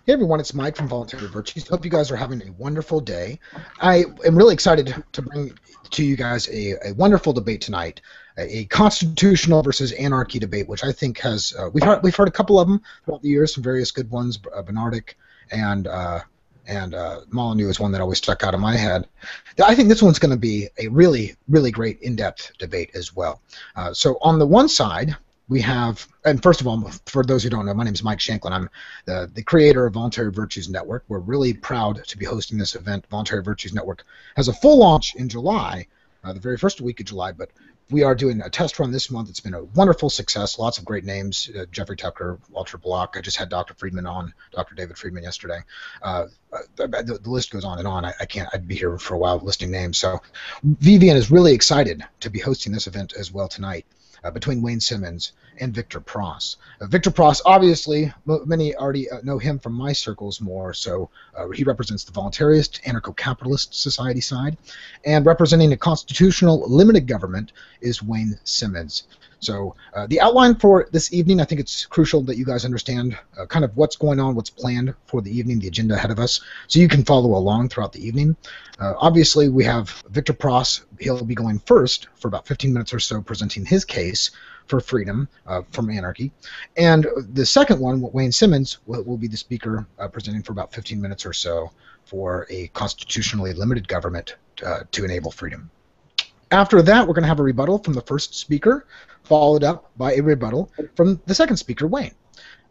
Hey everyone, it's Mike from Voluntary Virtues. Hope you guys are having a wonderful day. I am really excited to bring to you guys a wonderful debate tonight, a constitutional versus anarchy debate, which I think has we've heard a couple of them throughout the years, some various good ones. Bernardic and Molyneux is one that always stuck out in my head. I think this one's going to be a really great in-depth debate as well. So on the one side, we have, and first of all, for those who don't know, my name is Mike Shanklin. I'm the creator of Voluntary Virtues Network. We're really proud to be hosting this event. Voluntary Virtues Network has a full launch in July, the very first week of July, but we are doing a test run this month. It's been a wonderful success, lots of great names, Jeffrey Tucker, Walter Block. I just had Dr. Friedman on, Dr. David Friedman yesterday. The list goes on and on. I'd be here for a while listing names. So VVN is really excited to be hosting this event as well tonight. Between Wayne Simmons and Victor Pross. Victor Pross, obviously, many already know him from my circles more, so he represents the voluntarist, anarcho-capitalist society side, and representing a constitutional limited government is Wayne Simmons. So the outline for this evening, I think it's crucial that you guys understand kind of what's going on, what's planned for the evening, the agenda ahead of us, so you can follow along throughout the evening. Obviously, we have Victor Pross. He'll be going first for about 15 minutes or so, presenting his case for freedom from anarchy. And the second one, Wayne Simmons, will be the speaker presenting for about 15 minutes or so for a constitutionally limited government to enable freedom. After that, we're going to have a rebuttal from the first speaker, followed up by a rebuttal from the second speaker, Wayne.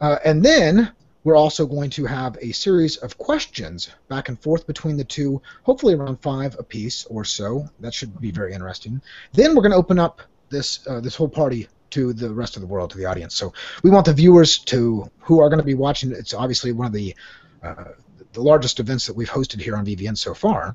And then we're also going to have a series of questions back and forth between the two, hopefully around 5 apiece or so. That should be very interesting. Then we're going to open up this whole party to the rest of the world, to the audience. So we want the viewers who are going to be watching. It's obviously one of the largest events that we've hosted here on VVN so far.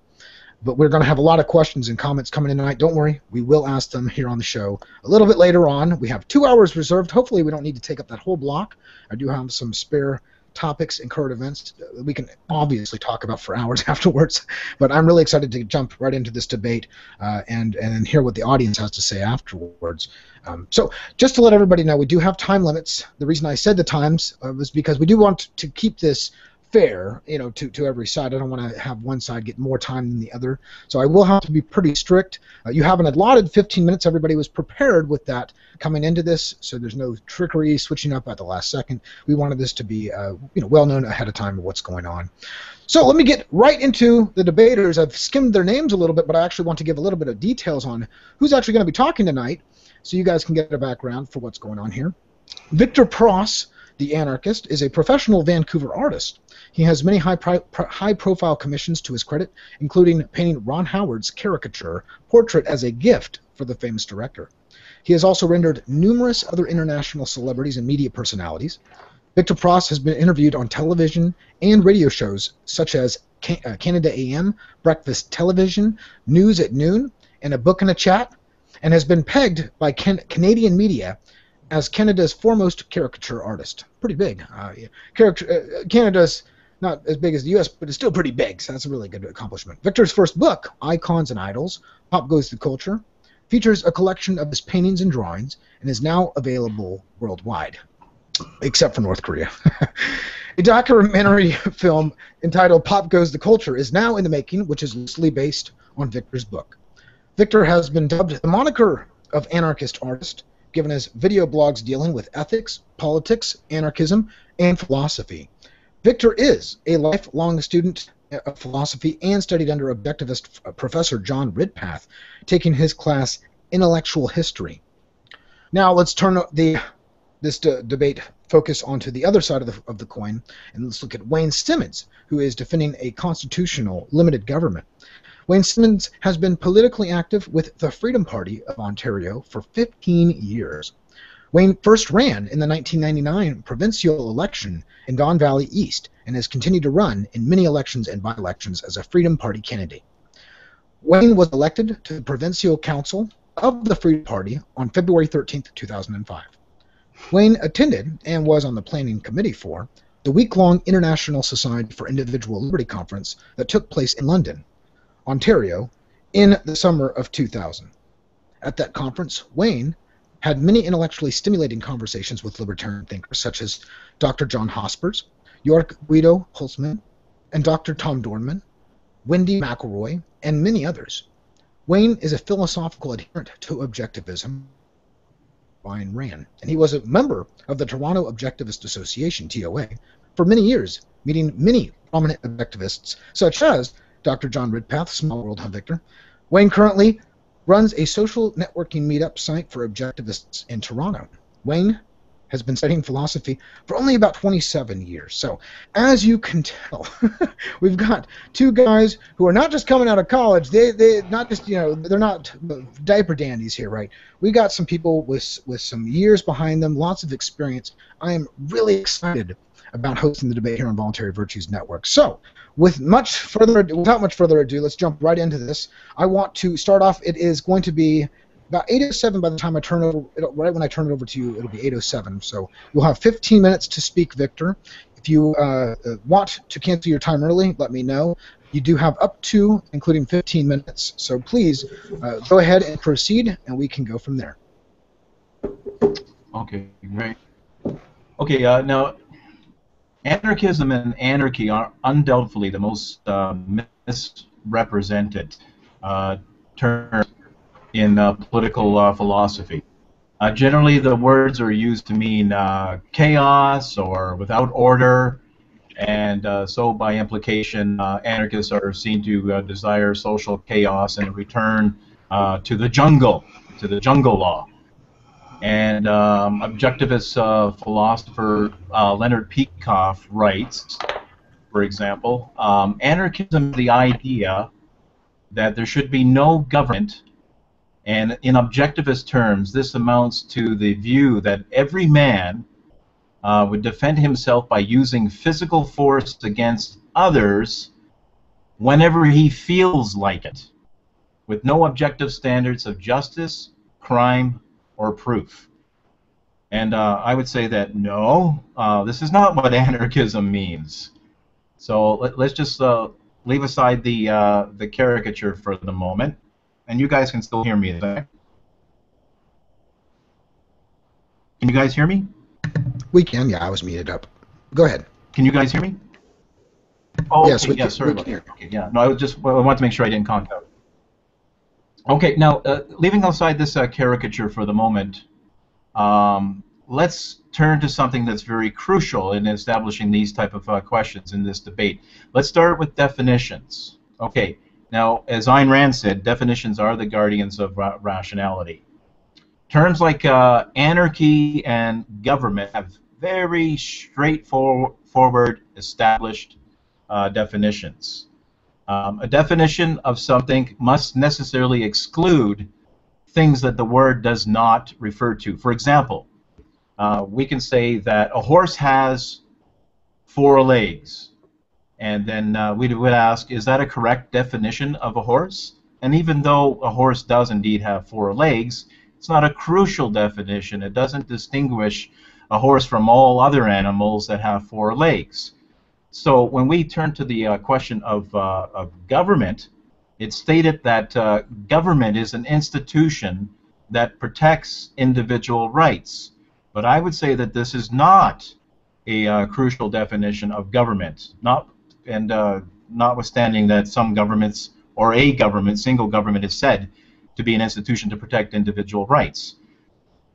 But we're going to have a lot of questions and comments coming in tonight. Don't worry, we will ask them here on the show a little bit later on. We have 2 hours reserved. Hopefully we don't need to take up that whole block. I do have some spare topics and current events that we can obviously talk about for hours afterwards. But I'm really excited to jump right into this debate and hear what the audience has to say afterwards. So just to let everybody know, we do have time limits. The reason I said the times was because we do want to keep this fair, to every side. I don't want to have one side get more time than the other, so I will have to be pretty strict. You have an allotted 15 minutes. Everybody was prepared with that coming into this, so there's no trickery, switching up at the last second. We wanted this to be, well known ahead of time of what's going on. So let me get right into the debaters. I've skimmed their names a little bit, but I actually want to give a little bit of details on who's actually going to be talking tonight, so you guys can get a background for what's going on here. Victor Pross, the anarchist, is a professional Vancouver artist. He has many high-profile commissions to his credit, including painting Ron Howard's caricature portrait as a gift for the famous director. He has also rendered numerous other international celebrities and media personalities. Victor Pross has been interviewed on television and radio shows such as Canada AM, Breakfast Television, News at Noon, and A Book and a Chat, and has been pegged by Canadian media as Canada's foremost caricature artist. Pretty big. Canada's not as big as the U.S., but it's still pretty big, so that's a really good accomplishment. Victor's first book, Icons and Idols, Pop Goes the Culture, features a collection of his paintings and drawings and is now available worldwide, except for North Korea. A documentary film entitled Pop Goes the Culture is now in the making, which is loosely based on Victor's book. Victor has been dubbed the moniker of anarchist artist, given his video blogs dealing with ethics, politics, anarchism, and philosophy. Victor is a lifelong student of philosophy and studied under objectivist Professor John Ridpath, taking his class Intellectual History. Now let's turn this debate focus onto the other side of the coin, and let's look at Wayne Simmons, who is defending a constitutional limited government. Wayne Simmons has been politically active with the Freedom Party of Ontario for 15 years. Wayne first ran in the 1999 provincial election in Don Valley East and has continued to run in many elections and by-elections as a Freedom Party candidate. Wayne was elected to the Provincial Council of the Freedom Party on February 13, 2005. Wayne attended and was on the planning committee for the week-long International Society for Individual Liberty Conference that took place in London, Ontario, in the summer of 2000. At that conference, Wayne had many intellectually stimulating conversations with libertarian thinkers such as Dr. John Hospers, York Guido Holzman, and Dr. Tom Dornman, Wendy McElroy, and many others. Wayne is a philosophical adherent to objectivism, Ayn Rand, and he was a member of the Toronto Objectivist Association, TOA, for many years, meeting many prominent objectivists, such as Dr. John Ridpath, Small World, Victor. Wayne currently runs a social networking meetup site for objectivists in Toronto. Wayne has been studying philosophy for only about 27 years. So, as you can tell, we've got two guys who are not just coming out of college. They not just, they're not diaper dandies here, right? We got some people with some years behind them, lots of experience. I am really excited about hosting the debate here on Voluntary Virtues Network. So, without much further ado, let's jump right into this. I want to start off. It is going to be about 8:07 by the time I turn it over. Right when I turn it over to you, it'll be 8:07. So you'll have 15 minutes to speak, Victor. If you want to cancel your time early, let me know. You do have up to, including 15 minutes. So please go ahead and proceed, and we can go from there. Okay, great. Okay, now, anarchism and anarchy are undoubtedly the most misrepresented terms in political philosophy. Generally, the words are used to mean chaos or without order, and so by implication, anarchists are seen to desire social chaos and a return to the jungle law. And objectivist philosopher Leonard Peikoff writes, for example, anarchism is the idea that there should be no government. And in objectivist terms, this amounts to the view that every man would defend himself by using physical force against others whenever he feels like it, with no objective standards of justice, crime, or proof. And I would say that no, this is not what anarchism means. So let's just leave aside the caricature for the moment. And you guys can still hear me, right? Can you guys hear me? We can, yeah, I was muted up. Go ahead. Can you guys hear me? Oh, yes, okay, sorry about that. Okay, yeah, no, I wanted to make sure I didn't conk out. Okay, now, leaving aside this caricature for the moment, let's turn to something that's very crucial in establishing these type of questions in this debate. Let's start with definitions. Okay. Now, as Ayn Rand said, definitions are the guardians of rationality. Terms like anarchy and government have very straightforward, established definitions. A definition of something must necessarily exclude things that the word does not refer to. For example, we can say that a horse has 4 legs. And then we would ask, is that a correct definition of a horse? And even though a horse does indeed have 4 legs, it's not a crucial definition. It doesn't distinguish a horse from all other animals that have 4 legs. So when we turn to the question of government, it's stated that government is an institution that protects individual rights. But I would say that this is not a crucial definition of government. Notwithstanding that some governments, or a government, single government, is said to be an institution to protect individual rights.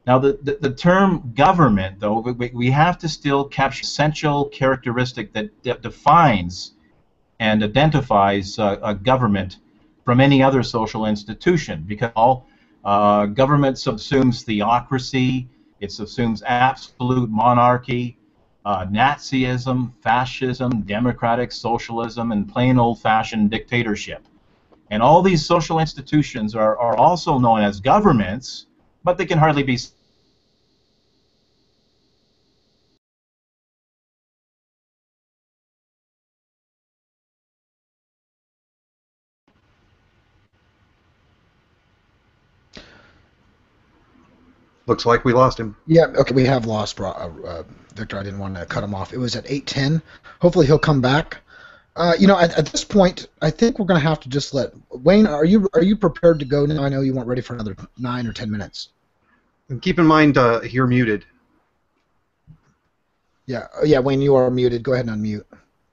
Now, the term government, though, we have to still capture essential characteristic that defines and identifies a government from any other social institution, because all government subsumes theocracy, it subsumes absolute monarchy, Nazism, fascism, democratic socialism, and plain old-fashioned dictatorship. And all these social institutions are also known as governments, but they can hardly be. Looks like we lost him. Yeah, okay, we have lost Victor. I didn't want to cut him off. It was at 8:10. Hopefully he'll come back. At this point, I think we're going to have to just let Wayne. Are you prepared to go now? I know you weren't ready for another 9 or 10 minutes. And keep in mind, you're muted. Yeah, yeah, Wayne, you are muted. Go ahead and unmute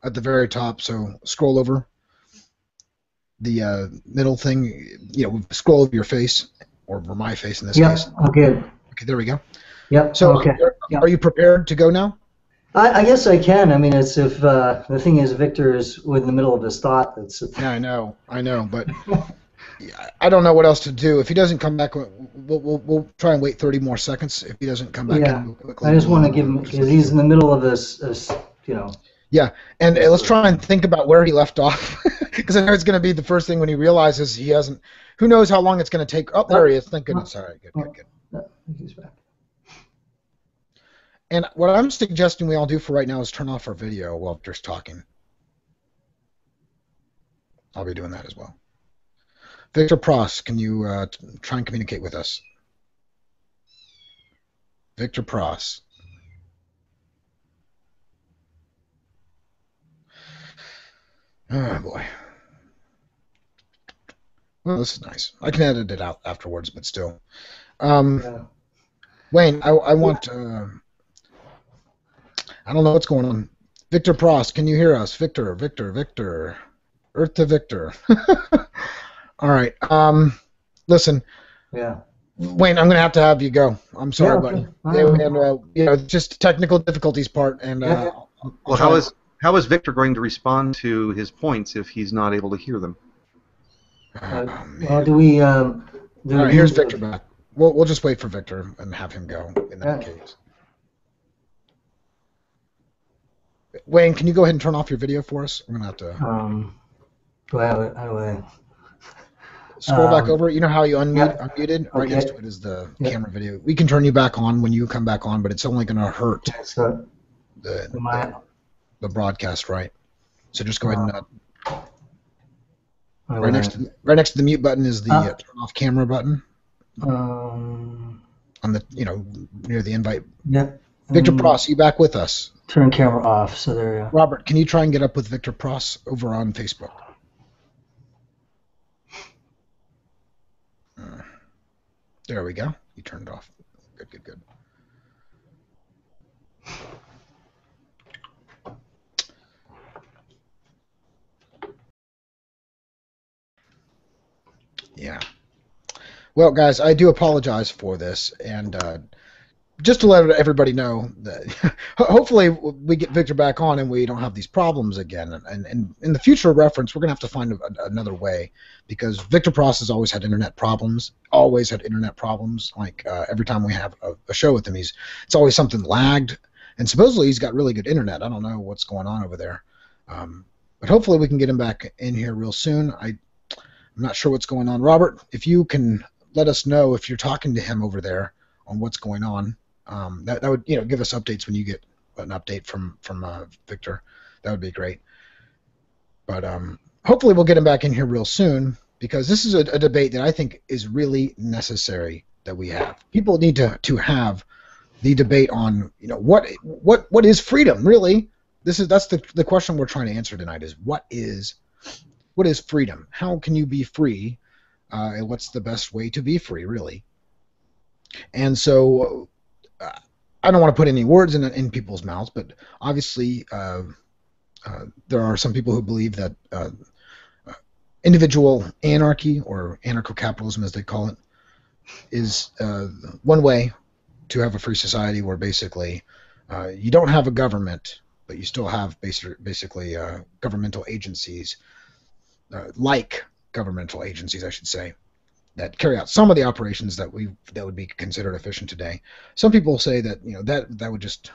at the very top. So scroll over the middle thing. Scroll over your face, or over my face in this case. Yep. Okay. Okay, there we go. Yep. So, Okay. are you prepared to go now? I guess I can. I mean, it's if the thing is Victor is in the middle of his thought. Yeah, I know, but I don't know what else to do. If he doesn't come back, we'll try and wait 30 more seconds. If he doesn't come back, yeah. in quickly, I just want to give him because he's in the middle of this, Yeah, and let's try and think about where he left off, because I know it's going to be the first thing when he realizes he hasn't. Who knows how long it's going to take? Oh, there he is. Thank goodness. All right, good. No, he's back. And what I'm suggesting we all do for right now is turn off our video while Victor's talking. I'll be doing that as well. Victor Pross, can you try and communicate with us? Victor Pross. Oh, boy. Well, this is nice. I can edit it out afterwards, but still. Wayne, I want... I don't know what's going on. Victor Pross, can you hear us? Victor. Earth to Victor. All right. Listen. Yeah. Wayne, I'm going to have you go. I'm sorry, okay. buddy. And, just technical difficulties part. And well, how is Victor going to respond to his points if he's not able to hear them? Well, do we? All right, here's Victor back. We'll just wait for Victor and have him go in that case. Wayne, can you go ahead and turn off your video for us? We're going to have to... How do I... Scroll back over. You know how you unmuted? Right next to it is the camera video. We can turn you back on when you come back on, but it's only going to hurt the broadcast, right? So just go ahead and... right next to the mute button is the turn off camera button. On the, near the invite. Yep. Victor Pross, you back with us? Turn camera off. So there you go. Robert, can you try and get up with Victor Pross over on Facebook? There we go. You turned it off. Good. Yeah. Well, guys, I do apologize for this, and just to let everybody know that hopefully we get Victor back on and we don't have these problems again. And in the future reference, we're going to have to find another way, because Victor Pross has always had internet problems. Like every time we have a show with him, it's always something lagged. And supposedly he's got really good internet. I don't know what's going on over there. But hopefully we can get him back in here real soon. I'm not sure what's going on. Robert, if you can let us know if you're talking to him over there on what's going on. That would give us updates when you get an update from Victor. That would be great. But hopefully we'll get him back in here real soon, because this is a debate that I think is really necessary that we have. People need to have the debate on what is freedom really. That's the question we're trying to answer tonight, is what is freedom? How can you be free? And what's the best way to be free, really? And so I don't want to put any words in people's mouths, but obviously there are some people who believe that individual anarchy, or anarcho-capitalism as they call it, is one way to have a free society where basically you don't have a government, but you still have basically governmental agencies, like governmental agencies, I should say, that carry out some of the operations that would be considered efficient today. Some people say that that would just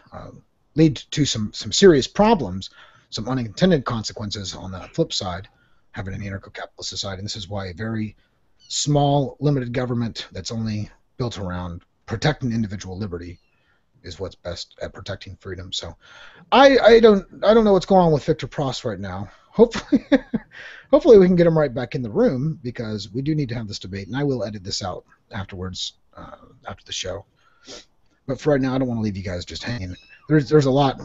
lead to some serious problems, some unintended consequences on the flip side, having an anarcho-capitalist society. And this is why a very small, limited government that's only built around protecting individual liberty is what's best at protecting freedom. So I don't know what's going on with Victor Pross right now. Hopefully we can get him right back in the room, because we do need to have this debate, and I will edit this out afterwards, after the show. But for right now, I don't want to leave you guys just hanging. There's a lot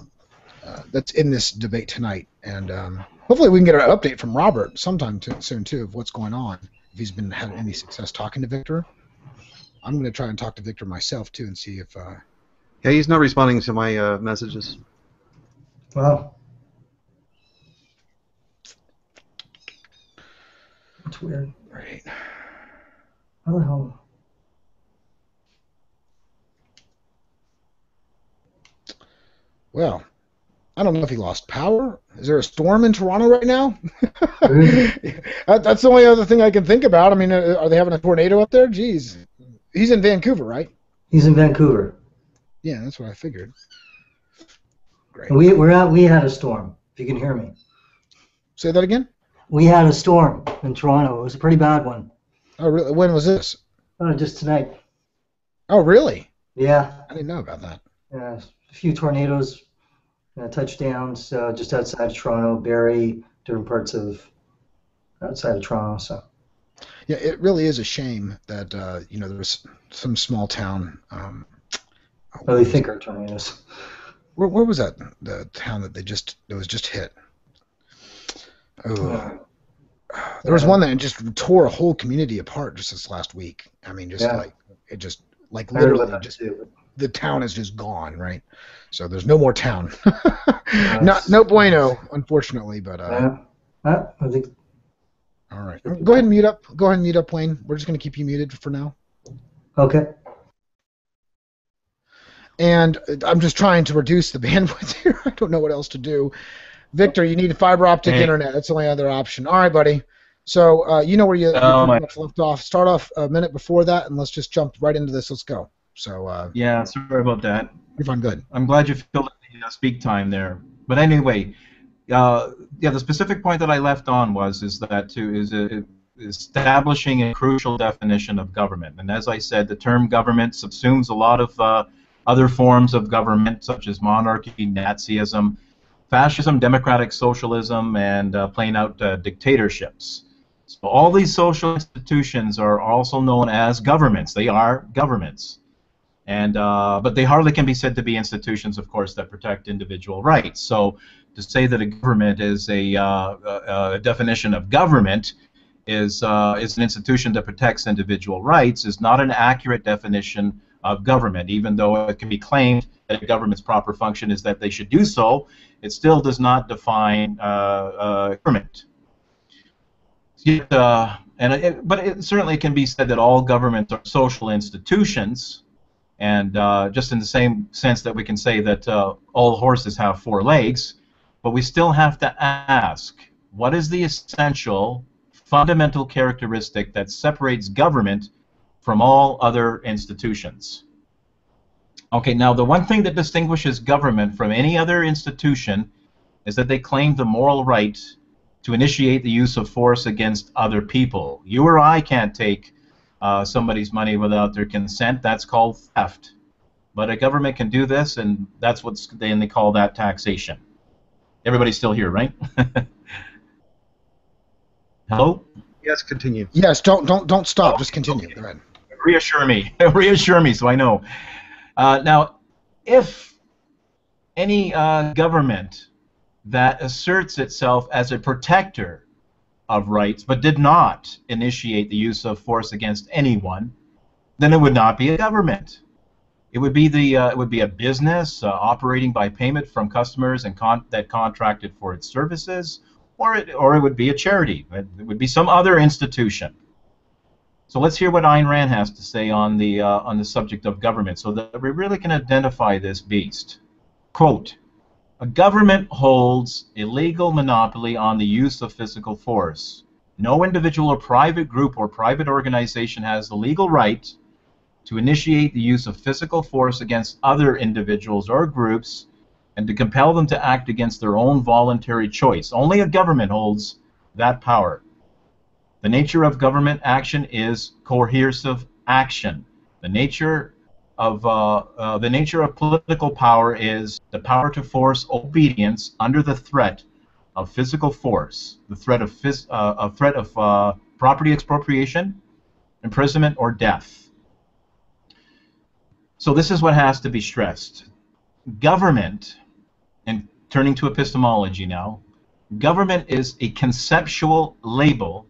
that's in this debate tonight, and hopefully we can get an update from Robert sometime soon too of what's going on, if he's been having any success talking to Victor. I'm going to try and talk to Victor myself too and see if... Yeah, he's not responding to my messages. Well, it's weird. Right. How the hell? Well, I don't know if he lost power. Is there a storm in Toronto right now? That's the only other thing I can think about. I mean, are they having a tornado up there? Jeez. He's in Vancouver, right? He's in Vancouver. Yeah, that's what I figured. Great. We had a storm. If you can hear me. Say that again? We had a storm in Toronto. It was a pretty bad one. Oh, really? When was this? Just tonight. Oh, really? Yeah. I didn't know about that. A few tornadoes, touchdowns just outside of Toronto, Barrie, different parts of outside of Toronto. So. Yeah, it really is a shame that there was some small town. They think are tornadoes. Where was that? The town that was just hit. Oh, there was one that just tore a whole community apart just this last week. I mean, literally the town is just gone, right? So there's no more town. No bueno, unfortunately, but I think. All right. Go ahead and mute up. Go ahead and mute up, Wayne. We're just going to keep you muted for now. Okay. And I'm just trying to reduce the bandwidth here. I don't know what else to do. Victor, you need fiber optic internet. That's the only other option. All right, buddy. So you know where you pretty much left off. Start off a minute before that, and let's just jump right into this. Let's go. So. Yeah, sorry about that. You're fine. Good. I'm glad you filled in the speak time there. But anyway, the specific point that I left on is establishing a crucial definition of government. And as I said, the term government subsumes a lot of other forms of government, such as monarchy, Nazism, fascism, democratic socialism, and plain out dictatorships. So all these social institutions are also known as governments. They are governments. And but they hardly can be said to be institutions, of course, that protect individual rights. So to say that a government is a definition of government is an institution that protects individual rights is not an accurate definition of government. Even though it can be claimed that a government's proper function is that they should do so, it still does not define government. But it certainly can be said that all governments are social institutions. And just in the same sense that we can say that all horses have 4 legs, but we still have to ask, what is the essential, fundamental characteristic that separates government from all other institutions? Okay, now the one thing that distinguishes government from any other institution is that they claim the moral right to initiate the use of force against other people. You or I can't take somebody's money without their consent. That's called theft. But a government can do this, and that's then they call that taxation. Everybody's still here, right? Hello? Yes, continue. Yes, don't stop. Just continue. Okay. Go ahead. Reassure me. Reassure me so I know. Now, if any government that asserts itself as a protector of rights but did not initiate the use of force against anyone, then it would not be a government. It would be a business operating by payment from customers and that contracted for its services, or it would be a charity. It would be some other institution. So let's hear what Ayn Rand has to say on the subject of government, so that we really can identify this beast. Quote, "A government holds a legal monopoly on the use of physical force. No individual or private group or private organization has the legal right to initiate the use of physical force against other individuals or groups and to compel them to act against their own voluntary choice. Only a government holds that power. The nature of government action is coercive action. The nature of political power is the power to force obedience under the threat of physical force, the threat of property expropriation, imprisonment, or death." So this is what has to be stressed. Government, and turning to epistemology now, government is a conceptual label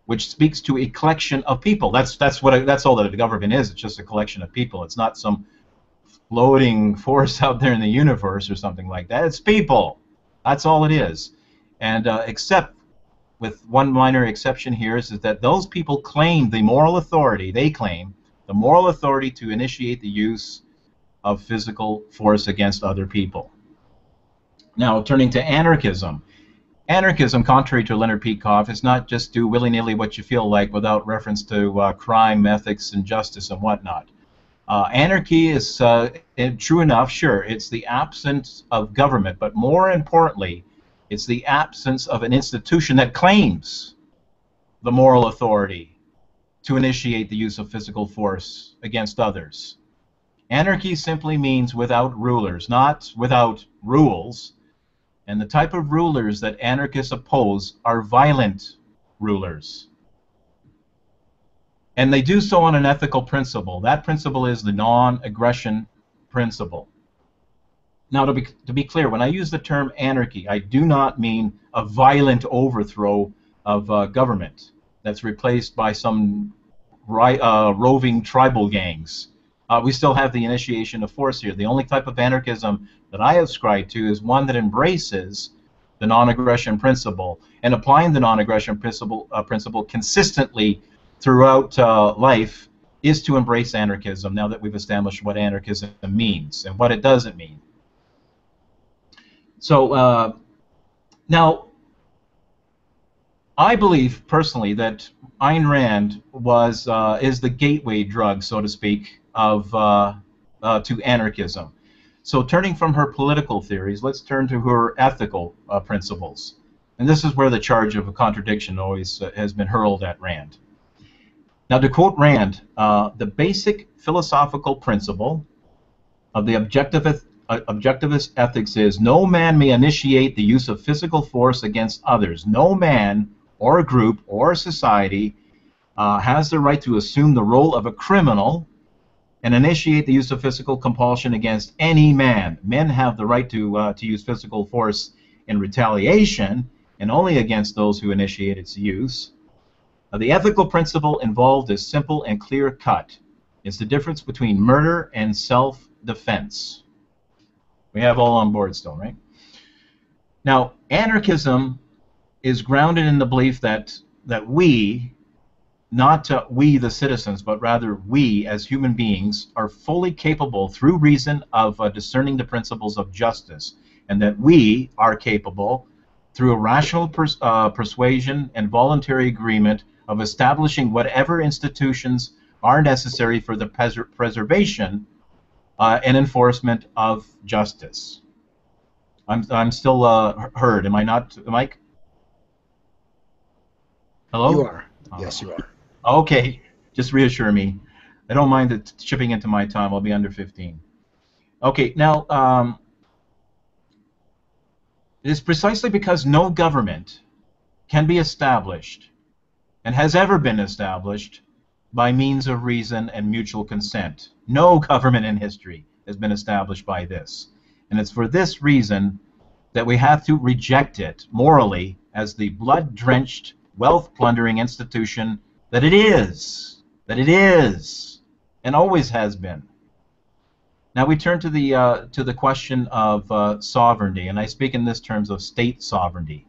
which speaks to a collection of people. That's all that a government is. It's just a collection of people. It's not some floating force out there in the universe or something like that. It's people. That's all it is. And except with one minor exception here is that those people claim the moral authority, they claim the moral authority to initiate the use of physical force against other people. Now, turning to anarchism. Anarchism, contrary to Leonard Peikoff, is not just do willy-nilly what you feel like without reference to crime, ethics, and justice and whatnot. Anarchy is, true enough, sure, it's the absence of government, but more importantly, it's the absence of an institution that claims the moral authority to initiate the use of physical force against others. Anarchy simply means without rulers, not without rules. And the type of rulers that anarchists oppose are violent rulers. And they do so on an ethical principle. That principle is the non-aggression principle. Now, to be clear, when I use the term anarchy, I do not mean a violent overthrow of government that's replaced by some roving tribal gangs. We still have the initiation of force here. The only type of anarchism that I ascribe to is one that embraces the non-aggression principle, and applying the non-aggression principle consistently throughout life is to embrace anarchism, now that we've established what anarchism means and what it doesn't mean. So now, I believe personally that Ayn Rand is the gateway drug, so to speak, to anarchism. So turning from her political theories, let's turn to her ethical principles. And this is where the charge of a contradiction always has been hurled at Rand. Now, to quote Rand, the basic philosophical principle of the objectivist ethics is no man may initiate the use of physical force against others. No man or a group or society has the right to assume the role of a criminal and initiate the use of physical compulsion against any man. Men have the right to use physical force in retaliation, and only against those who initiate its use. The ethical principle involved is simple and clear-cut. It's the difference between murder and self-defense. We have all on board still, right? Now, anarchism is grounded in the belief that we, not we the citizens, but rather we as human beings are fully capable through reason of discerning the principles of justice, and that we are capable through a rational persuasion and voluntary agreement of establishing whatever institutions are necessary for the preservation and enforcement of justice. I'm still heard. Am I not, Mike? Hello? You are. Yes, you are. Okay, just reassure me. I don't mind it chipping into my time. I'll be under 15. Okay, now, it is precisely because no government can be established and has ever been established by means of reason and mutual consent. No government in history has been established by this. And it's for this reason that we have to reject it morally as the blood-drenched, wealth-plundering institution that it is, and always has been. Now we turn to the question of sovereignty, and I speak in this terms of state sovereignty.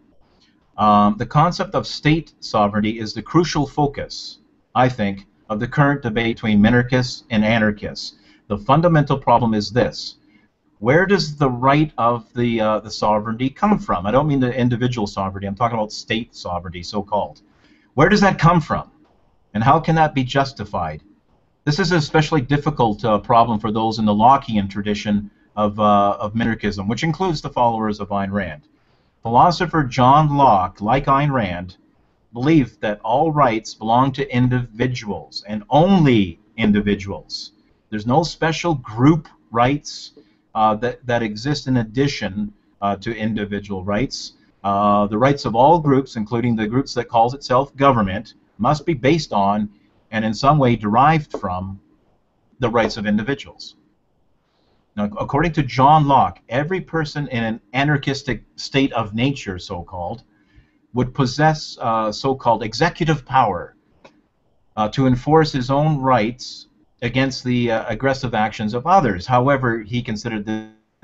The concept of state sovereignty is the crucial focus, I think, of the current debate between minarchists and anarchists. The fundamental problem is this: where does the right of the sovereignty come from? I don't mean the individual sovereignty. I'm talking about state sovereignty, so-called. Where does that come from, and how can that be justified? This is an especially difficult problem for those in the Lockean tradition of minarchism, which includes the followers of Ayn Rand. Philosopher John Locke, like Ayn Rand, believed that all rights belong to individuals, and only individuals. There's no special group rights that exist in addition to individual rights. The rights of all groups, including the groups that calls itself government, must be based on and in some way derived from the rights of individuals. Now, according to John Locke, every person in an anarchistic state of nature, so-called, would possess so-called executive power to enforce his own rights against the aggressive actions of others. However, he considered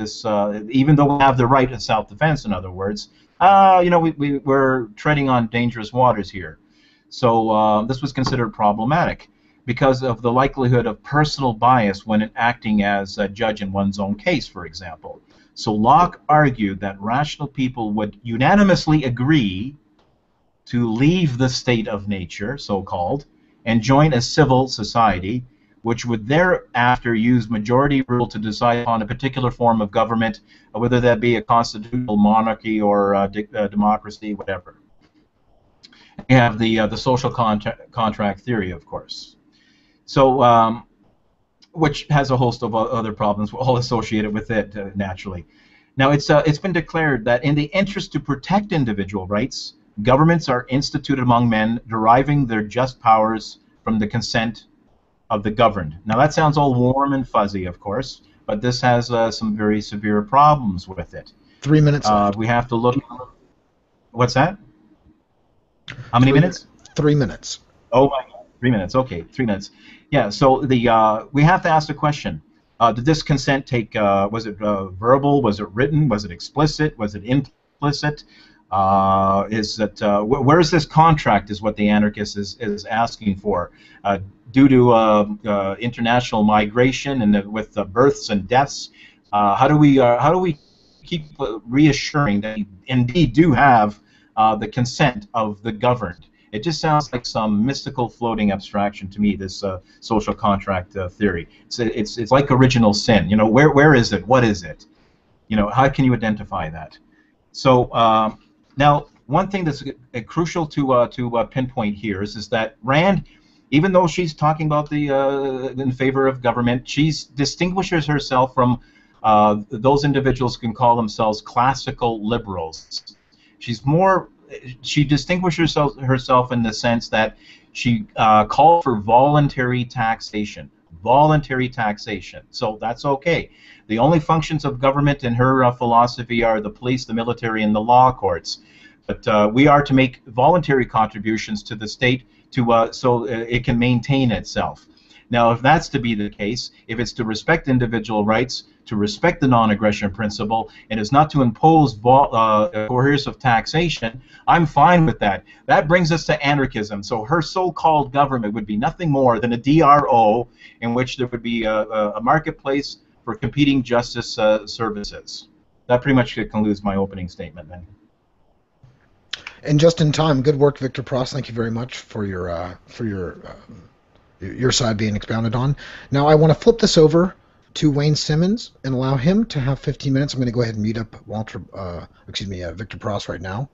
this, even though we have the right of self-defense, in other words, we're treading on dangerous waters here. So this was considered problematic because of the likelihood of personal bias when acting as a judge in one's own case, for example. So Locke argued that rational people would unanimously agree to leave the state of nature, so-called, and join a civil society, which would thereafter use majority rule to decide upon a particular form of government, whether that be a constitutional monarchy or democracy, whatever. You have the social contract theory, of course. So, which has a host of other problems, all associated with it, naturally. Now, it's been declared that in the interest to protect individual rights, governments are instituted among men, deriving their just powers from the consent of the governed. Now, that sounds all warm and fuzzy, of course, but this has some very severe problems with it. 3 minutes left. We have to look... What's that? How many minutes? 3 minutes. Oh my God, 3 minutes. Okay, 3 minutes. Yeah. So we have to ask the question: did this consent take? Was it verbal? Was it written? Was it explicit? Was it implicit? Where is this contract? Is what the anarchist is asking for. Due to international migration and with births and deaths, how do we keep reassuring that we indeed do have the consent of the governed? It just sounds like some mystical floating abstraction to me, this social contract theory. It's like original sin. You know, where is it? What is it? You know, how can you identify that? So now, one thing that's crucial to pinpoint here is that Rand, even though she's talking about in favor of government, she distinguishes herself from those individuals who can call themselves classical liberals. She distinguishes herself in the sense that she called for voluntary taxation. Voluntary taxation. So that's okay. The only functions of government in her philosophy are the police, the military, and the law courts. But we are to make voluntary contributions to the state so it can maintain itself. Now, if that's to be the case, if it's to respect individual rights, to respect the non-aggression principle, and is not to impose coercive taxation, I'm fine with that. That brings us to anarchism. So her so-called government would be nothing more than a DRO in which there would be a marketplace for competing justice services. That pretty much concludes my opening statement then. And just in time, good work, Victor Pross. Thank you very much for your side being expounded on. Now I want to flip this over to Wayne Simmons and allow him to have 15 minutes. I'm going to go ahead and mute up Victor Pross right now.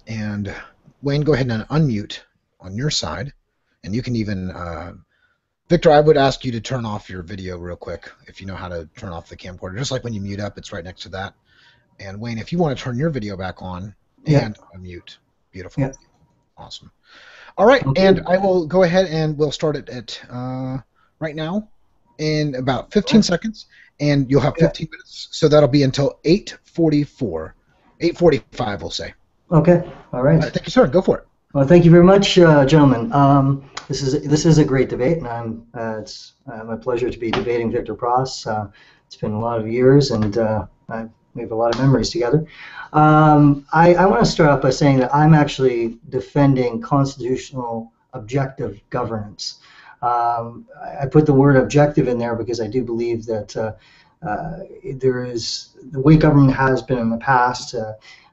And Wayne, go ahead and unmute on your side, and you can even Victor, I would ask you to turn off your video real quick if you know how to turn off the camcorder. Just like when you mute up, it's right next to that. And Wayne, if you want to turn your video back on and unmute. Beautiful. Yeah. Awesome. All right, and I will go ahead and we'll start it at right now in about 15 seconds, and you'll have 15 minutes. So that'll be until 8:45, we'll say. Okay. All right. Thank you, sir. Go for it. Well, thank you very much, gentlemen. This is a great debate, and it's my pleasure to be debating Victor Pross. It's been a lot of years, and we have a lot of memories together. I want to start off by saying that I'm actually defending constitutional objective governance. I put the word objective in there because I do believe that there is the way government has been in the past.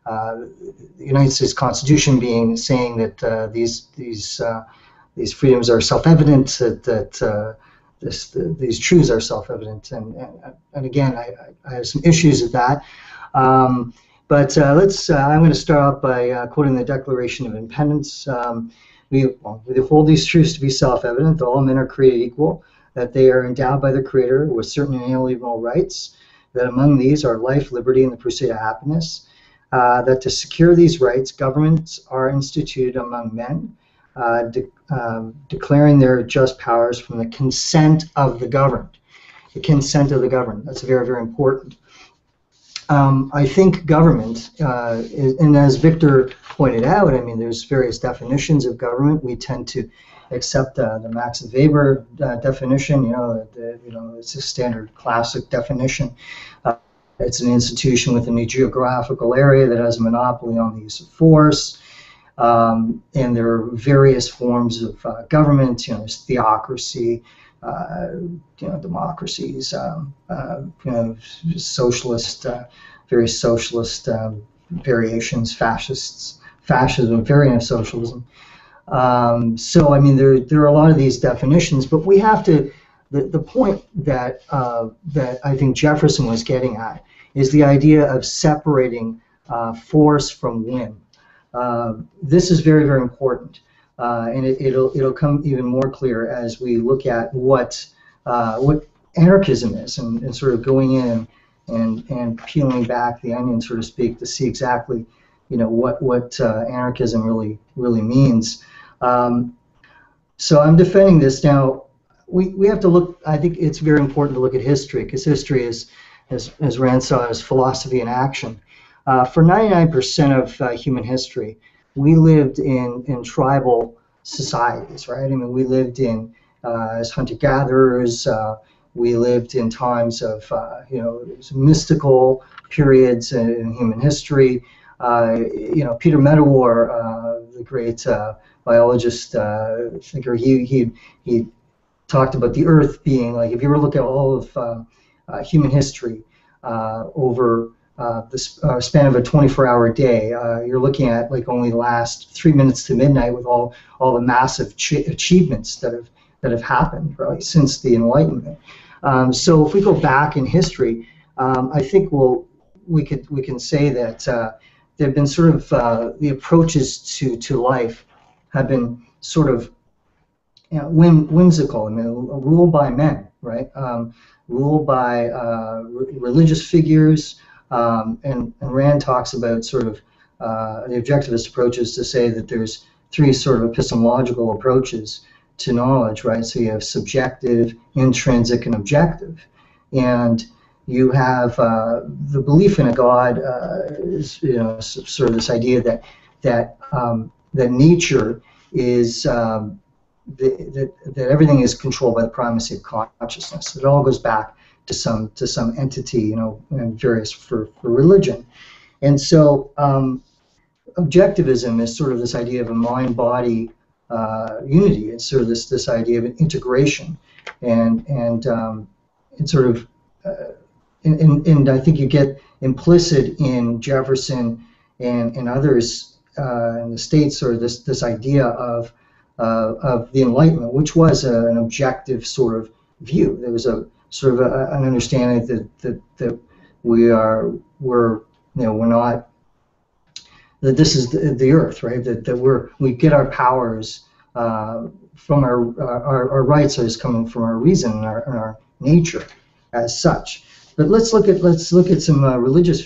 The United States Constitution saying that these freedoms are self-evident, that these truths are self-evident, and again, I have some issues with that. But I'm going to start off by quoting the Declaration of Independence. We hold these truths to be self-evident, that all men are created equal, that they are endowed by their Creator with certain inalienable rights, that among these are life, liberty, and the pursuit of happiness, that to secure these rights, governments are instituted among men, declaring their just powers from the consent of the governed. The consent of the governed. That's very, very important. I think government, and as Victor pointed out, I mean, there's various definitions of government. We tend to accept the Max Weber definition. It's a standard classic definition. It's an institution within a geographical area that has a monopoly on the use of force. And there are various forms of government. There's theocracy, democracies, socialist, various socialist variations, fascism, variant of socialism. So I mean, there are a lot of these definitions, but we have to. The point that that I think Jefferson was getting at is the idea of separating force from whim. This is very, very important, and it'll come even more clear as we look at what anarchism is, and sort of going in and peeling back the onion, so to speak, to see exactly what anarchism really means. So I'm defending this now. We have to look. I think it's very important to look at history, because history is, as Rand saw, is philosophy in action. For 99% of human history, we lived in tribal societies, right? I mean, we lived as hunter-gatherers. We lived in times of mystical periods in human history. Peter Medawar, the great biologist thinker, he talked about the Earth being like, if you were to look at all of human history over the span of a 24-hour day, you're looking at like only the last 3 minutes to midnight, with all the massive achievements that have happened really since the Enlightenment. So if we go back in history, I think we can say that there have been sort of the approaches to life have been sort of whimsical. I mean, ruled by men, right? Ruled by religious figures. And Rand talks about sort of the objectivist approaches to say that there's three sort of epistemological approaches to knowledge, right? So you have subjective, intrinsic, and objective. And you have the belief in a God is sort of this idea that nature is that everything is controlled by the primacy of consciousness. It all goes back to some entity, and various for religion. And so objectivism is sort of this idea of a mind-body unity. It's sort of this idea of an integration, and sort of and I think you get implicit in Jefferson and others in the States, sort of this idea of the Enlightenment, which was an objective sort of view. There was a sort of an understanding that we're not, that this is the Earth, right? That we get our powers from our rights are coming from our reason and our nature as such. But let's look at some religious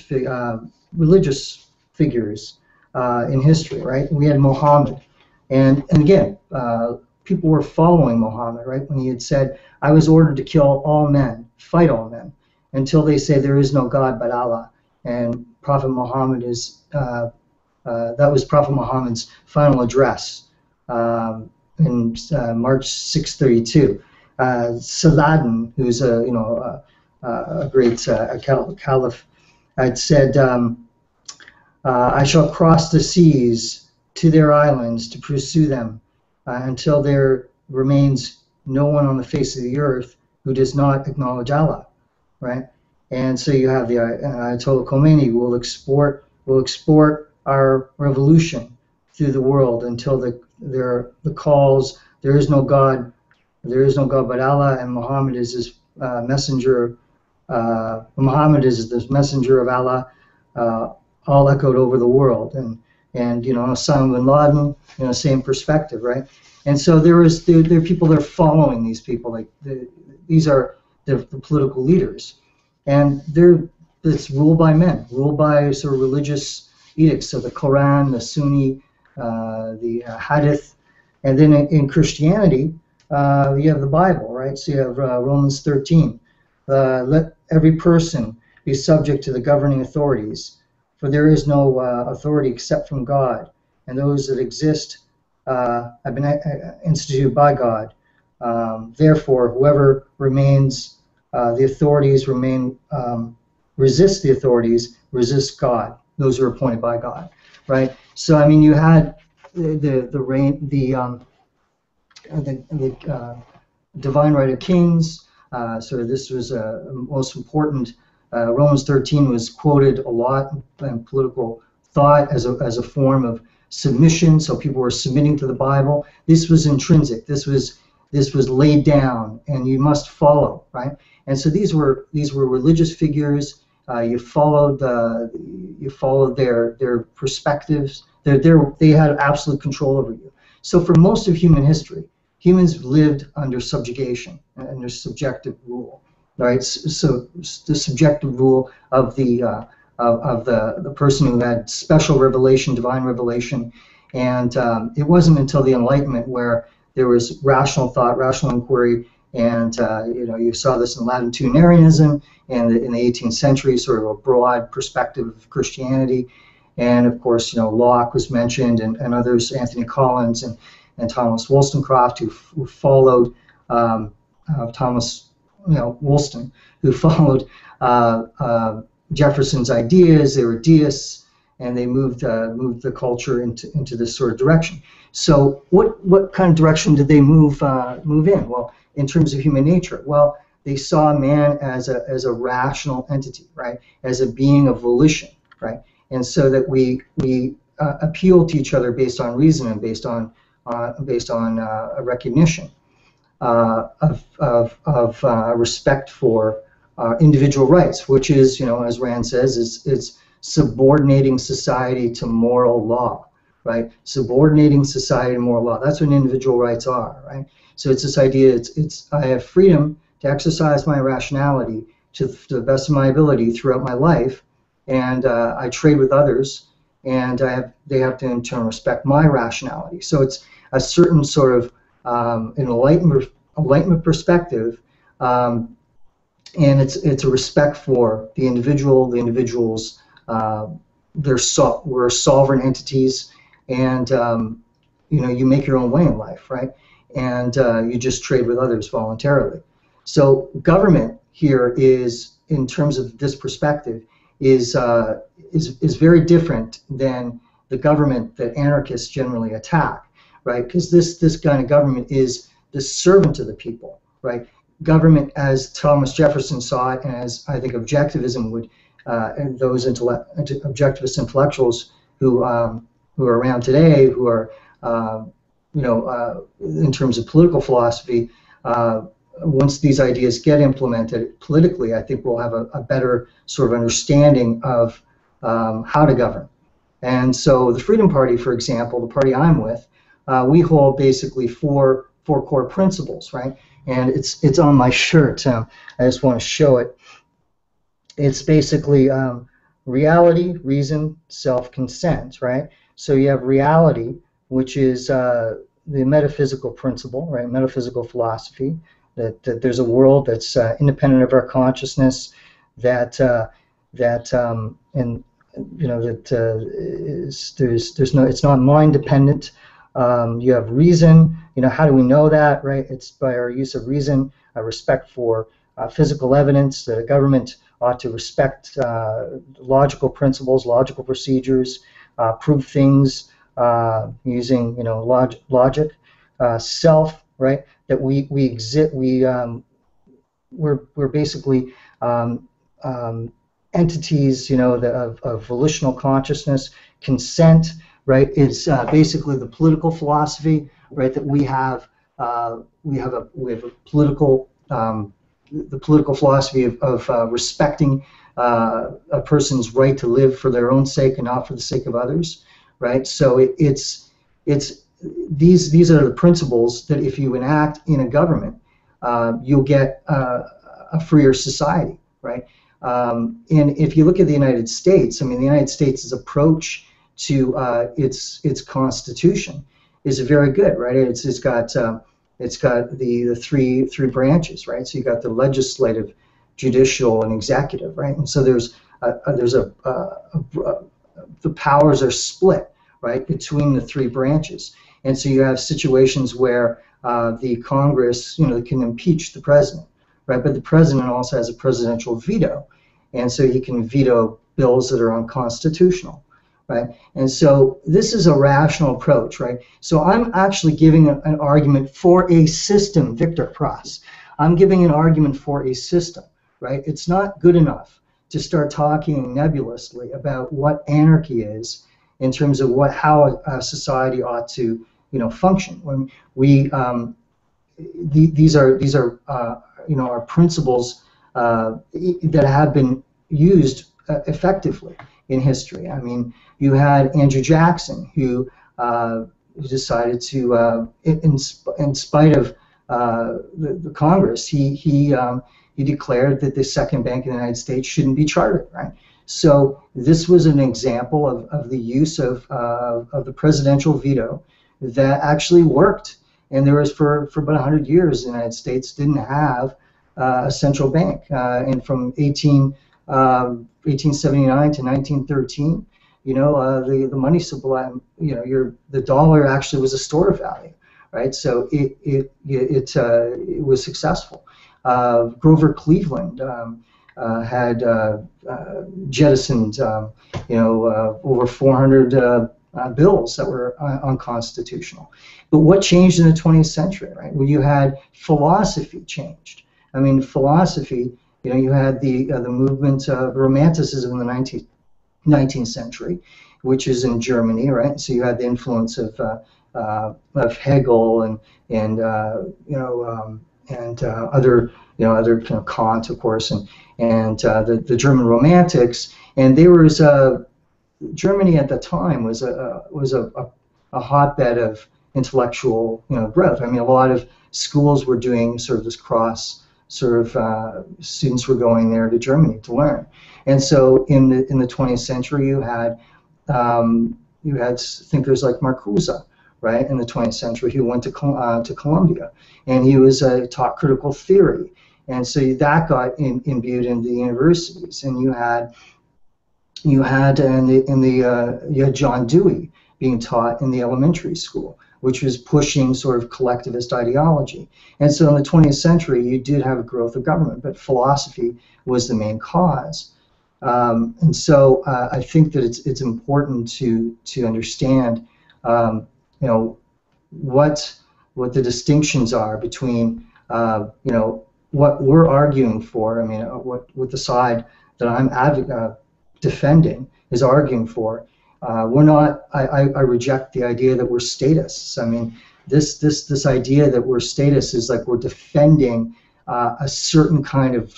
figures in history, right? We had Muhammad, and again, people were following Muhammad, right? When he had said, "I was ordered to kill all men, fight all men, until they say there is no God but Allah." And Prophet Muhammad that was Prophet Muhammad's final address in March 632. Saladin, who's a great caliph, had said, "I shall cross the seas to their islands to pursue them until there remains no one on the face of the earth who does not acknowledge Allah," right? And so you have the Ayatollah Khomeini will export our revolution through the world until the calls, there is no God but Allah, and Muhammad is his messenger. Muhammad is the messenger of Allah, all echoed over the world, and Osama bin Laden, same perspective, right? And so there are people that are following these people, like these are the political leaders, and it's ruled by men, ruled by sort of religious edicts, so the Quran, the Sunni, the Hadith, and then in Christianity, you have the Bible, right? So you have Romans 13. Let every person be subject to the governing authorities, for there is no authority except from God, and those that exist have been instituted by God. Therefore, whoever remains, the authorities remain, resist the authorities, resist God. Those are appointed by God, right? So I mean, you had the divine right of kings. So this was most important. Romans 13 was quoted a lot in political thought as a form of submission. So people were submitting to the Bible. This was intrinsic. This was laid down, and you must follow, right? And so these were religious figures. You followed their perspectives. They had absolute control over you. So for most of human history, humans lived under subjugation, under subjective rule, right? So the subjective rule of the person who had special revelation, divine revelation, and it wasn't until the Enlightenment where there was rational thought, rational inquiry, and you saw this in Latitudinarianism and in the 18th century, sort of a broad perspective of Christianity, and of course, Locke was mentioned, and others, Anthony Collins and Thomas Wollstonecraft, who followed Thomas Wollston, who followed Jefferson's ideas. They were deists, and they moved the culture into this sort of direction. So what kind of direction did they move in? Well, in terms of human nature, well, they saw man as a rational entity, right? As a being of volition, right? And so that we appeal to each other based on reason and based on a recognition of respect for individual rights, which is, as Rand says, is subordinating society to moral law, right? Subordinating society to moral law. That's what individual rights are, right? So it's this idea. It's I have freedom to exercise my rationality to the best of my ability throughout my life, and I trade with others, and they have to in turn respect my rationality. So it's a certain sort of enlightenment perspective, and it's a respect for the individual, the individuals. We're sovereign entities, and you make your own way in life, right? And you just trade with others voluntarily. So government here is, in terms of this perspective, is very different than the government that anarchists generally attack, right? Because this kind of government is the servant of the people, right? Government, as Thomas Jefferson saw it, and as I think objectivism would, and those objectivist intellectuals who are around today, who are in terms of political philosophy, once these ideas get implemented politically, I think we'll have a better sort of understanding of how to govern. And so the Freedom Party, for example, the party I'm with, we hold basically four core principles, right? And it's on my shirt. I just want to show it. It's basically reality, reason, self-consent, right? So you have reality, which is the metaphysical principle, right? Metaphysical philosophy, that there's a world that's independent of our consciousness, that it's not mind dependent. You have reason. How do we know that, right? It's by our use of reason, a respect for physical evidence. The government ought to respect logical principles, logical procedures, prove things using logic. Self, right? That we exist. We're basically entities, of volitional consciousness. Consent, right? Is basically the political philosophy, right? That we have a political the political philosophy of respecting a person's right to live for their own sake and not for the sake of others, right? So these are the principles that if you enact in a government, you'll get a freer society, right? And if you look at the United States, I mean, the United States' approach to its constitution is very good, right? It's got the three branches, right? So you got the legislative, judicial, and executive, right? And so the powers are split, right, between the three branches. And so you have situations where the Congress, can impeach the president, right? But the president also has a presidential veto, and so he can veto bills that are unconstitutional, right? And so this is a rational approach, right? So I'm actually giving an argument for a system, Victor Pross. I'm giving an argument for a system, right? It's not good enough to start talking nebulously about what anarchy is in terms of how a society ought to, function. When we these are our principles that have been used effectively in history. I mean, you had Andrew Jackson, who decided to, in spite of the Congress, he declared that the second bank in the United States shouldn't be chartered, right? So this was an example of the use of the presidential veto that actually worked. And there was for about 100 years, the United States didn't have a central bank. And from 1879 to 1913, the money supply, the dollar actually was a store of value, right? So it was successful. Grover Cleveland had jettisoned, over 400 bills that were unconstitutional. But what changed in the 20th century, right? Well, you had philosophy changed. I mean, philosophy, you had the movement of Romanticism in the 19th century, which is in Germany, right? So you had the influence of Hegel and other Kant, of course, and the German Romantics, and there was Germany at the time was a hotbed of intellectual growth. I mean, a lot of schools were doing sort of this cross students were going there to Germany to learn, and so in the 20th century you had thinkers like Marcuse, right, in the 20th century, who went to Columbia, and he was taught critical theory, and so that got imbued into the universities, and you had John Dewey being taught in the elementary school, which was pushing sort of collectivist ideology. And so in the 20th century, you did have a growth of government, but philosophy was the main cause. And so I think that it's important to understand, what the distinctions are between, what we're arguing for. I mean, what the side that I'm defending is arguing for. We're not. I reject the idea that we're statists. I mean, this idea that we're statists is like we're defending a certain kind of.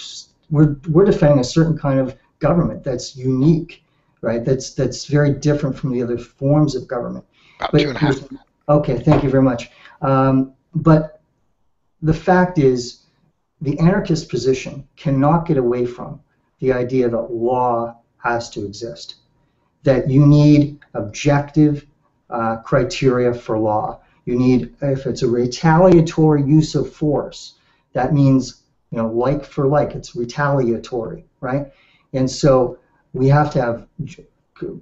We're defending a certain kind of government that's unique, right? That's very different from the other forms of government. About 2.5. Okay, thank you very much. But the fact is, the anarchist position cannot get away from the idea that law has to exist, that you need objective criteria for law. You need, if it's a retaliatory use of force, that means, like for like, it's retaliatory, right? And so we have to have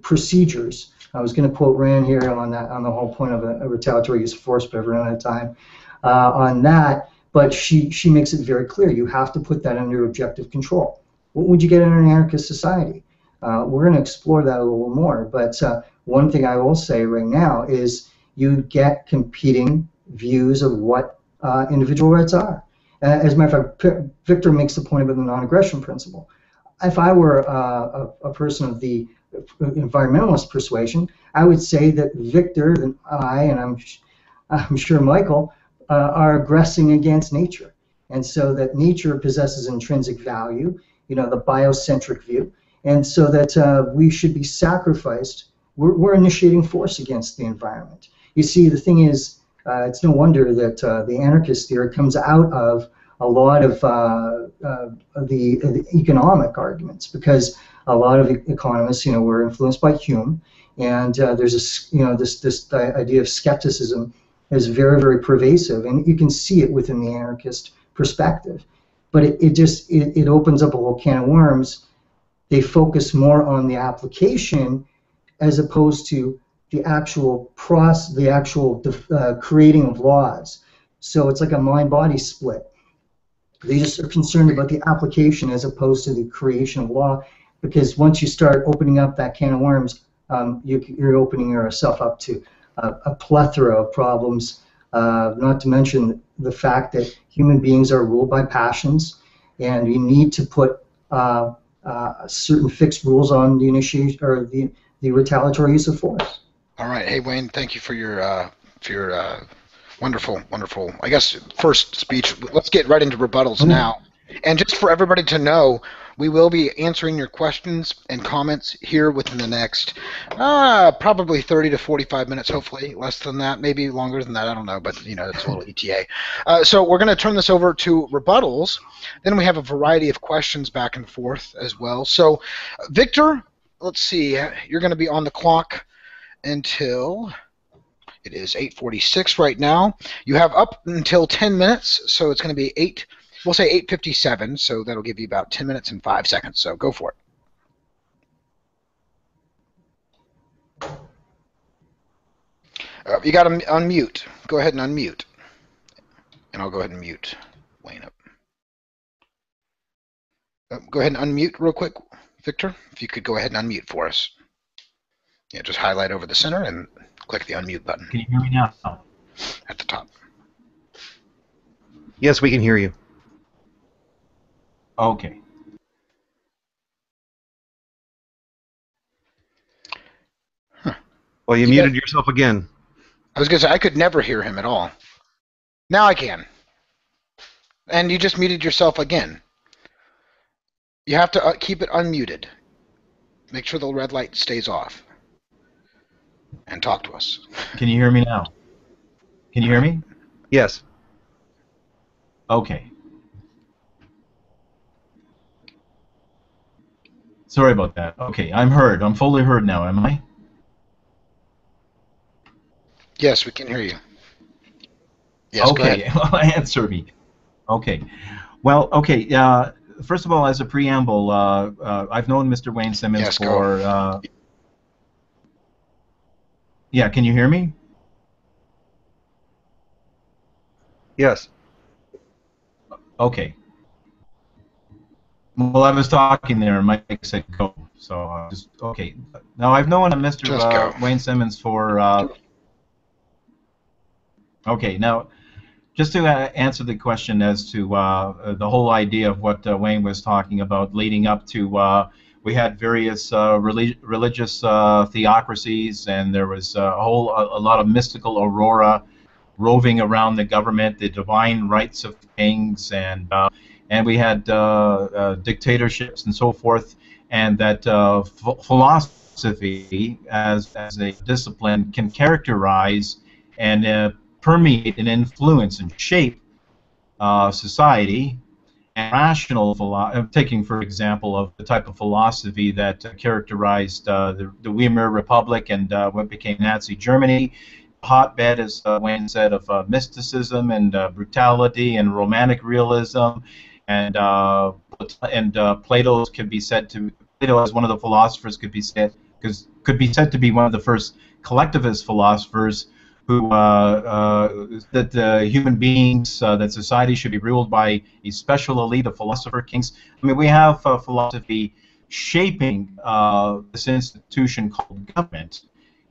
procedures. I was going to quote Rand here on the whole point of a retaliatory use of force, but I've run out of time on that. But she makes it very clear. You have to put that under objective control. What would you get in an anarchist society? We're going to explore that a little more, but one thing I will say right now is you get competing views of what individual rights are. As a matter of fact, Victor makes the point about the non-aggression principle. If I were a person of the environmentalist persuasion, I would say that Victor and I, and I'm sure Michael, are aggressing against nature, and so that nature possesses intrinsic value, the biocentric view, and so that we should be sacrificed. We're initiating force against the environment. You see, the thing is, it's no wonder that the anarchist theory comes out of a lot of the economic arguments, because a lot of economists, were influenced by Hume, and there's this idea of skepticism is very, very pervasive, and you can see it within the anarchist perspective. But it opens up a whole can of worms. They focus more on the application as opposed to the actual creating of laws. So it's like a mind-body split. They just are concerned about the application as opposed to the creation of law, because once you start opening up that can of worms, you're opening yourself up to a plethora of problems, not to mention the fact that human beings are ruled by passions, and you need to put certain fixed rules on the initiation or the retaliatory use of force. All right. Hey, Wayne, thank you for your wonderful, I guess, first speech. Let's get right into rebuttals now. And just for everybody to know, we will be answering your questions and comments here within the next probably 30 to 45 minutes, hopefully. Less than that, maybe longer than that, I don't know, but, you know, it's a little ETA. So we're going to turn this over to rebuttals. Then we have a variety of questions back and forth as well. So, Victor, let's see. You're going to be on the clock until... It is 8:46 right now. You have up until 10 minutes, so it's going to be we'll say 8:57, so that'll give you about 10 minutes and 5 seconds, so go for it. You got to unmute. Go ahead and unmute. And I'll go ahead and mute Wayne up. Go ahead and unmute real quick, Victor. If you could go ahead and unmute for us. Yeah, just highlight over the center and click the unmute button. Can you hear me now? At the top. Yes, we can hear you. Okay. Huh. Well, you muted yourself again. I was going to say, I could never hear him at all. Now I can. And you just muted yourself again. You have to keep it unmuted. Make sure the red light stays off. And talk to us. Can you hear me now? Can you hear me? Yes. Okay. Sorry about that. Okay, I'm heard. I'm fully heard now, am I? Yes, we can hear you. Yes, okay, well, answer me. Okay. Well, okay. First of all, as a preamble, I've known Mr. Wayne Simmons for... Yeah, can you hear me? Yes. Okay. Well, I was talking there, and Mike said go. So, just okay. Now, I've known Mr. Wayne Simmons for... Okay, now, just to answer the question as to the whole idea of what Wayne was talking about leading up to... we had various religious theocracies, and there was a lot of mystical aurora roving around the government, the divine rights of kings, and we had dictatorships and so forth, and that philosophy as a discipline can characterize and permeate and influence and shape society. And rational philosophy, taking for example of the type of philosophy that characterized the Weimar Republic and what became Nazi Germany, hotbed, as Wayne said, of mysticism and brutality and romantic realism, and Plato could be said to Plato as one of the philosophers could be said to be one of the first collectivist philosophers who that human beings, that society should be ruled by a special elite of philosopher kings. I mean, we have philosophy shaping this institution called government,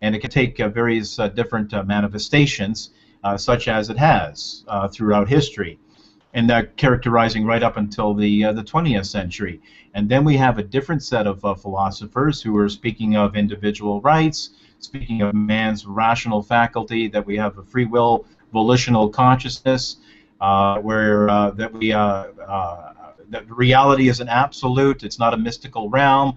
and it can take various different manifestations, such as it has throughout history, and characterizing right up until the 20th century. And then we have a different set of philosophers who are speaking of individual rights, speaking of man's rational faculty, that we have a free will, volitional consciousness, where that reality is an absolute, it's not a mystical realm.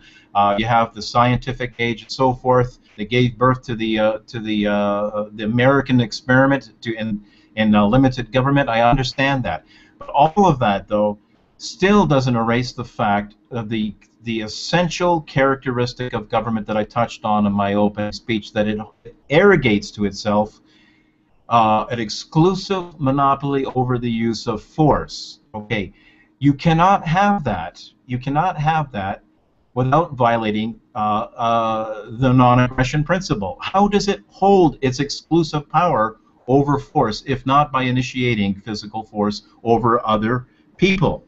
You have the scientific age and so forth that gave birth to the American experiment in limited government. I understand that, but all of that though still doesn't erase the fact of the essential characteristic of government that I touched on in my opening speech, that it arrogates to itself an exclusive monopoly over the use of force. Okay, you cannot have that. You cannot have that without violating the non-aggression principle? How does it hold its exclusive power over force, if not by initiating physical force over other people?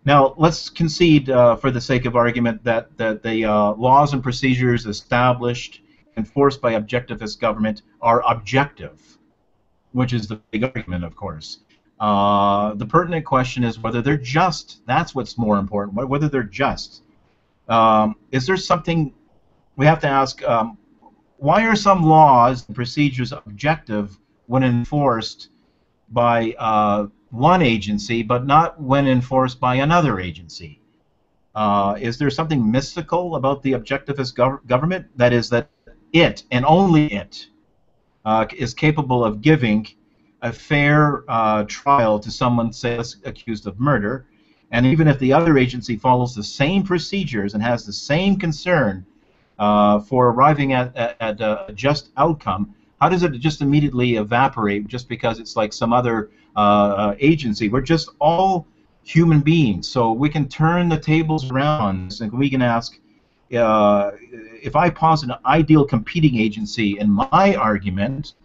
Now, let's concede, for the sake of argument, that the laws and procedures established, enforced by objectivist government are objective, which is the big argument, of course. The pertinent question is whether they're just. That's what's more important, whether they're just. Is there something we have to ask? Why are some laws and procedures objective when enforced by one agency, but not when enforced by another agency? Is there something mystical about the objectivist government? That is, that it, and only it, is capable of giving a fair trial to someone, say, accused of murder, and even if the other agency follows the same procedures and has the same concern for arriving at a just outcome, how does it just immediately evaporate just because it's like some other agency? We're just all human beings, so we can turn the tables around on this, and we can ask, if I posit an ideal competing agency in my argument,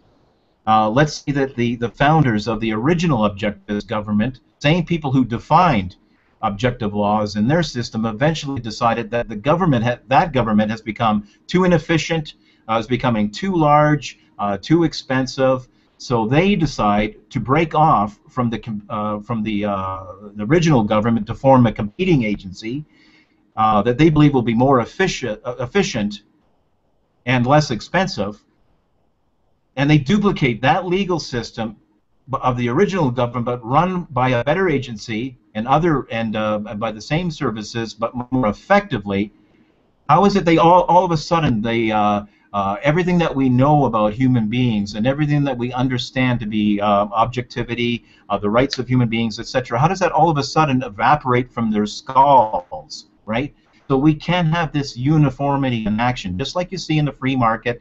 let's say that the founders of the original objectivist government, same people who defined objective laws in their system, eventually decided that the government has become too inefficient, is becoming too large, too expensive. So they decide to break off from the original government to form a competing agency that they believe will be more efficient and less expensive. And they duplicate that legal system of the original government, but run by a better agency and by the same services, but more effectively. How is it they all of a sudden they everything that we know about human beings and everything that we understand to be objectivity, the rights of human beings, etc., how does that all of a sudden evaporate from their skulls, right? So we can't have this uniformity in action, just like you see in the free market.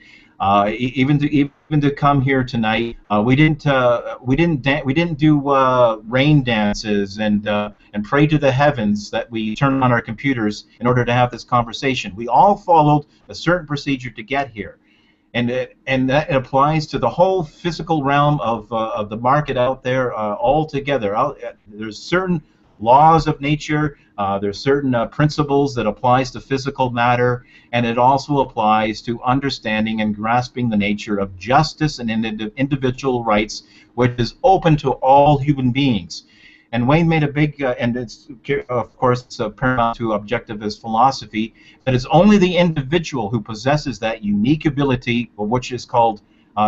Even to come here tonight, we didn't do rain dances and pray to the heavens that we turn on our computers in order to have this conversation. We all followed a certain procedure to get here, and that applies to the whole physical realm of the market out there altogether. There's certain laws of nature. There's certain principles that applies to physical matter, and it also applies to understanding and grasping the nature of justice and individual rights, which is open to all human beings. And Wayne made a big, and it's of course it's paramount to objectivist philosophy, that it's only the individual who possesses that unique ability, which is called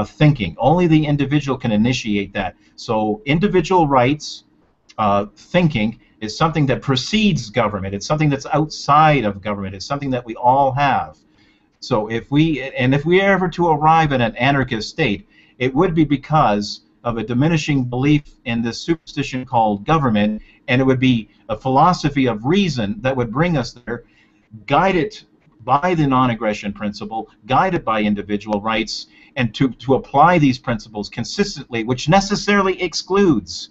thinking. Only the individual can initiate that. So individual rights, thinking, is something that precedes government. It's something that's outside of government. It's something that we all have. So if we are ever to arrive at an anarchist state, it would be because of a diminishing belief in this superstition called government, and it would be a philosophy of reason that would bring us there, guided by the non-aggression principle, guided by individual rights, and to apply these principles consistently, which necessarily excludes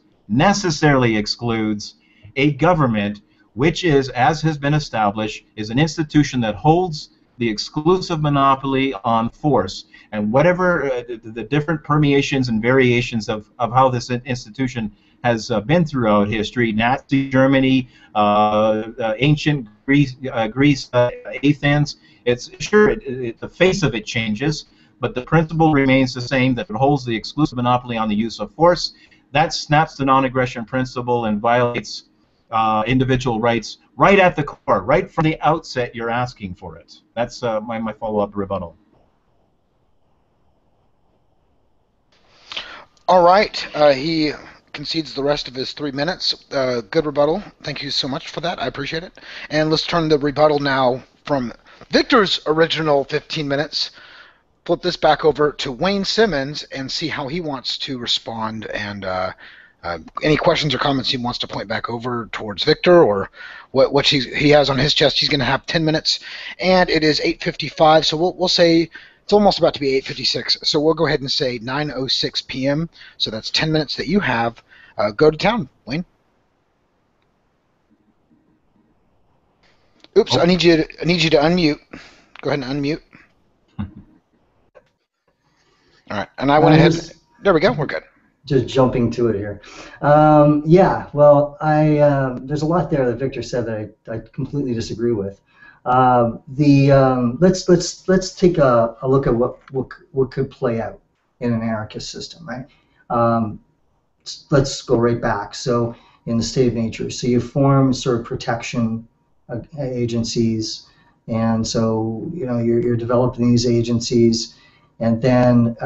a government which is, as has been established, is an institution that holds the exclusive monopoly on force. And whatever the different permeations and variations of how this institution has been throughout history, Nazi Germany, ancient Greece, Athens, it's sure the face of it changes, but the principle remains the same, that it holds the exclusive monopoly on the use of force. That snaps the non-aggression principle and violates individual rights right at the core, right from the outset. You're asking for it. That's my follow-up rebuttal. All right. He concedes the rest of his 3 minutes. Good rebuttal. Thank you so much for that. I appreciate it. And let's turn the rebuttal now from Victor's original 15 minutes. Flip this back over to Wayne Simmons and see how he wants to respond, and any questions or comments he wants to point back over towards Victor, or what he has on his chest. He's going to have 10 minutes, and it is 8:55, so we'll say it's almost about to be 8:56. So we'll go ahead and say 9:06 p.m. So that's 10 minutes that you have. Go to town, Wayne. Oops, Oh. I need you to unmute. Go ahead and unmute. All right, and I went ahead. There we go. We're good. Just jumping to it here. Yeah, well, there's a lot there that Victor said that I completely disagree with. Let's take a look at what could play out in an anarchist system, right? Let's go right back. So in the state of nature, so you form sort of protection agencies, and so you're developing these agencies, and then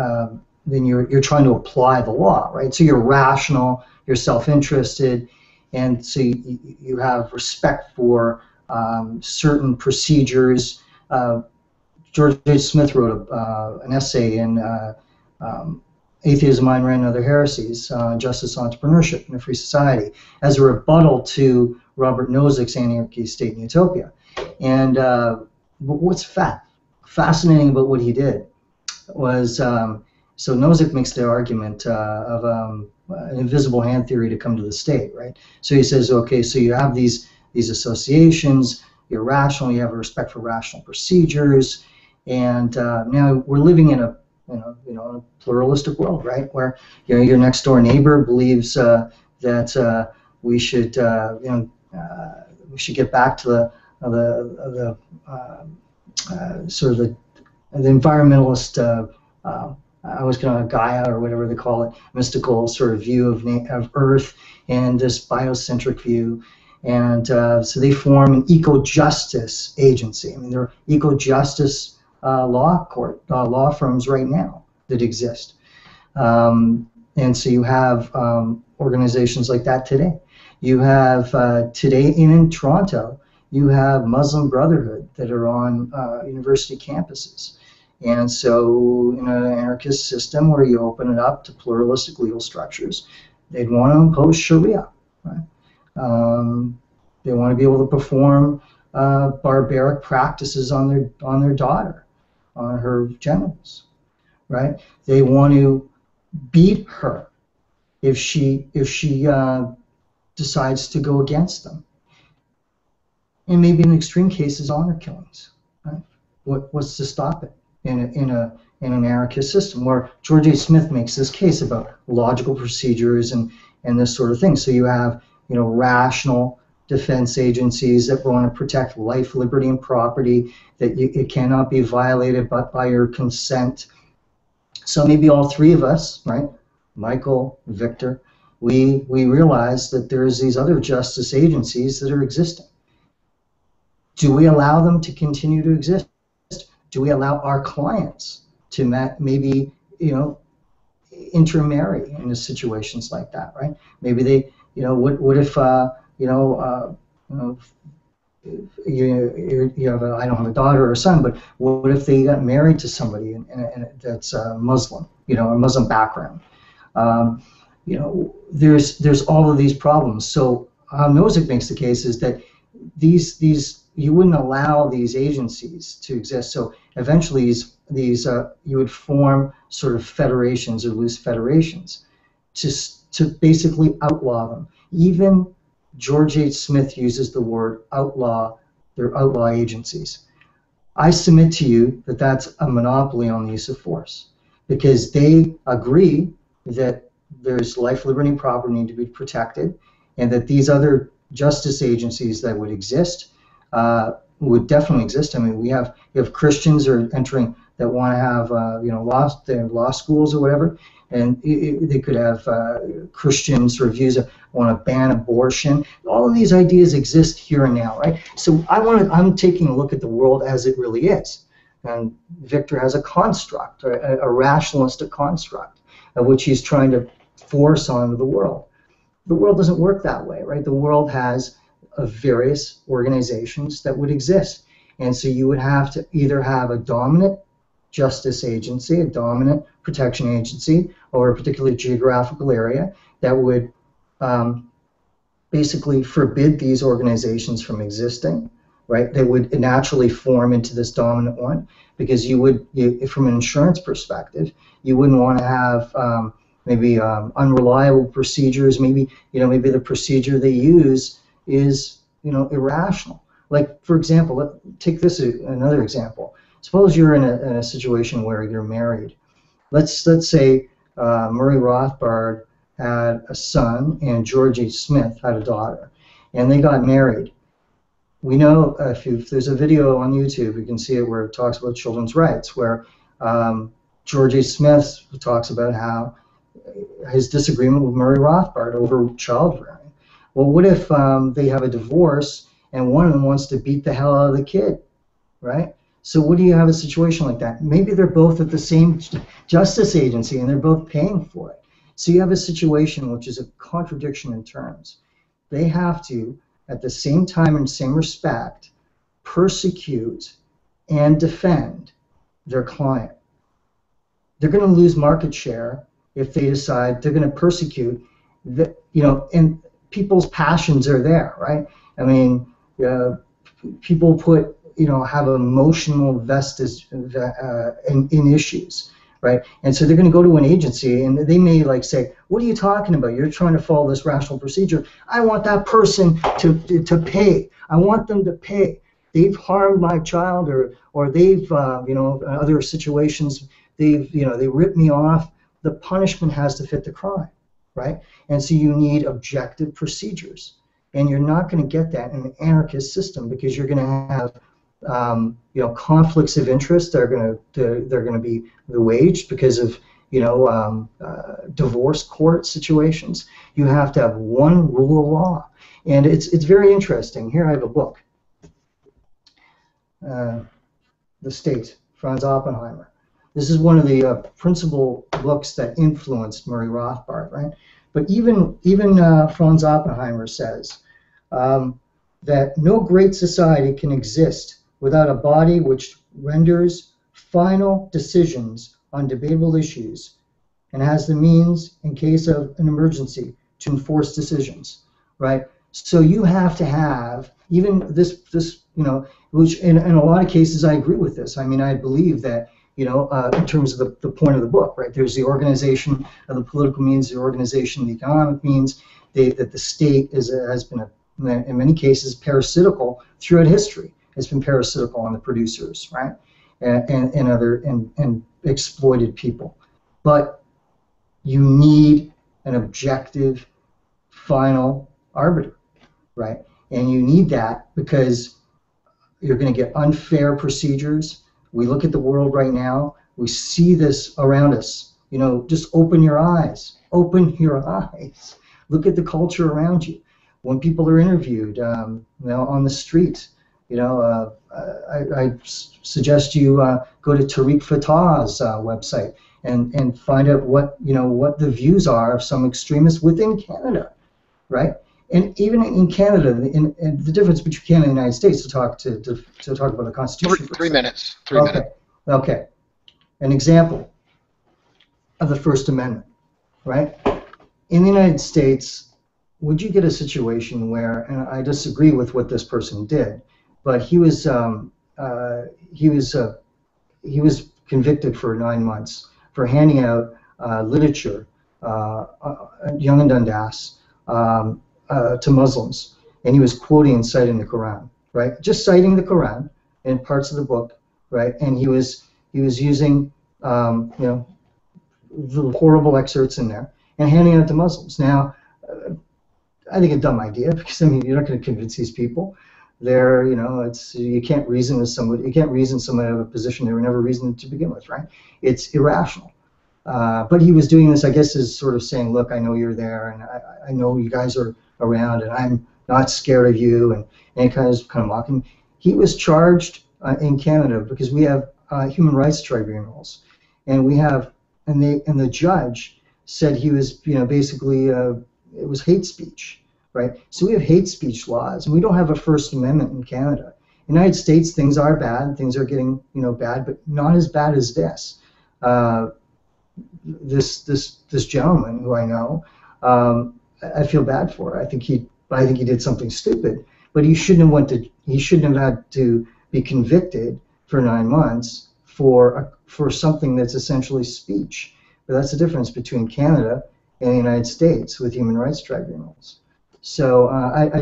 you're trying to apply the law, right? So you're rational, you're self-interested, and so you have respect for certain procedures. George H. Smith wrote an essay in Atheism, Ayn Rand, and Other Heresies, Justice, Entrepreneurship in a Free Society, as a rebuttal to Robert Nozick's Anarchy, State, and Utopia. And what's fascinating about what he did was, so Nozick makes the argument of an invisible hand theory to come to the state, right? So he says, okay, so you have these associations, you're rational, you have a respect for rational procedures, and now we're living in a a pluralistic world, right? Where your next door neighbor believes that we should get back to the sort of the environmentalist. I was going to Gaia or whatever they call it, mystical sort of view of Earth and this biocentric view. And so they form an eco-justice agency. I mean, there are eco-justice law firms right now that exist. And so you have organizations like that today. You have today in Toronto, you have Muslim Brotherhood that are on university campuses. And so in an anarchist system where you open it up to pluralistic legal structures, they'd want to impose Sharia, right? They want to be able to perform barbaric practices on their daughter, on her genitals, right? They want to beat her if she decides to go against them, and maybe in extreme cases honor killings, right? What's to stop it in an anarchist system where George H. Smith makes this case about logical procedures and this sort of thing? So you have rational defense agencies that want to protect life, liberty, and property, that it cannot be violated but by your consent. So maybe all three of us, right, Michael, Victor, we realize that there's these other justice agencies that are existing. Do we allow them to continue to exist? Do we allow our clients to maybe intermarry into situations like that, right? Maybe they, what if you have I don't have a daughter or a son, but what if they got married to somebody and that's Muslim, a Muslim background? There's all of these problems. So how Nozick makes the case is that these you wouldn't allow these agencies to exist. So eventually these you would form sort of federations or loose federations to basically outlaw them. Even George H. Smith uses the word outlaw. They're outlaw agencies. I submit to you that that's a monopoly on the use of force, because they agree that there's life, liberty, and property need to be protected, and that these other justice agencies that would exist would definitely exist. I mean, we have Christians are entering that want to have law schools or whatever, and they could have Christian sort of views that want to ban abortion. All of these ideas exist here and now, right? So I'm taking a look at the world as it really is, and Victor has a construct, a rationalistic construct, of which he's trying to force onto the world. The world doesn't work that way, right? The world has various organizations that would exist, and so you would have to either have a dominant justice agency, a dominant protection agency over a particular geographical area that would basically forbid these organizations from existing, right? They would naturally form into this dominant one, because from an insurance perspective, you wouldn't want to have maybe unreliable procedures. Maybe the procedure they use is irrational, Like, for example, take this another example. Suppose you're in a situation where you're married. Let's say Murray Rothbard had a son and Georgie Smith had a daughter, and they got married. We know if there's a video on YouTube, you can see it where it talks about children's rights, where Georgie Smith talks about how his disagreement with Murray Rothbard over child rearing. Well, what if they have a divorce and one of them wants to beat the hell out of the kid, right? So what do you have a situation like that? Maybe they're both at the same justice agency and they're both paying for it. So you have a situation which is a contradiction in terms. They have to, at the same time and same respect, persecute and defend their client. They're going to lose market share if they decide they're going to persecute, and people's passions are there, right? I mean, people have emotional vestige in issues, right? And so they're going to go to an agency and they may like say, what are you talking about? You're trying to follow this rational procedure. I want that person to pay. I want them to pay. They've harmed my child, or they've other situations they ripped me off. The punishment has to fit the crime, right? And so you need objective procedures, and you're not going to get that in an anarchist system because you're going to have conflicts of interest. They're going to be waged because of divorce court situations. You have to have one rule of law, and it's very interesting. Here I have a book, The State, Franz Oppenheimer. This is one of the principal books that influenced Murray Rothbard, right? But even Franz Oppenheimer says that no great society can exist without a body which renders final decisions on debatable issues and has the means, in case of an emergency, to enforce decisions, right? So you have to have even this which in a lot of cases I agree with this. I mean, I believe that in terms of the point of the book, right? There's the organization of the political means, the organization of the economic means, that the state has been, in many cases, parasitical throughout history. It's been parasitical on the producers, right? And exploited people. But you need an objective final arbiter, right? And you need that because you're going to get unfair procedures. We look at the world right now. We see this around us. Just open your eyes. Open your eyes. Look at the culture around you. When people are interviewed, on the street, I suggest you go to Tariq Fatah's website and find out what the views are of some extremists within Canada, right? And even in Canada, and the difference between Canada and the United States, to talk about the Constitution. 3 minutes. 3 minutes. Okay. An example of the First Amendment, right? In the United States, would you get a situation where, and I disagree with what this person did, but he was convicted for 9 months for handing out literature, Young and Dundas, to Muslims, and he was quoting and citing the Quran, right? Just citing the Quran in parts of the book, right? And he was using the horrible excerpts in there and handing it out to Muslims. Now, I think a dumb idea because you're not going to convince these people. They're you can't reason with somebody. You can't reason somebody out of a position they were never reasoned to begin with, right? It's irrational. But he was doing this, I guess, as sort of saying, look, I know you're there, and I know you guys are around, and I'm not scared of you, and kind of mocking. He was charged in Canada because we have human rights tribunals, and the judge said he was, basically it was hate speech, right? So we have hate speech laws, and we don't have a First Amendment in Canada. In the United States, things are bad, things are getting bad, but not as bad as this. This gentleman who I know, I feel bad for. I think he did something stupid, but he shouldn't have had to be convicted for 9 months for something that's essentially speech. But that's the difference between Canada and the United States with human rights tribunals. So I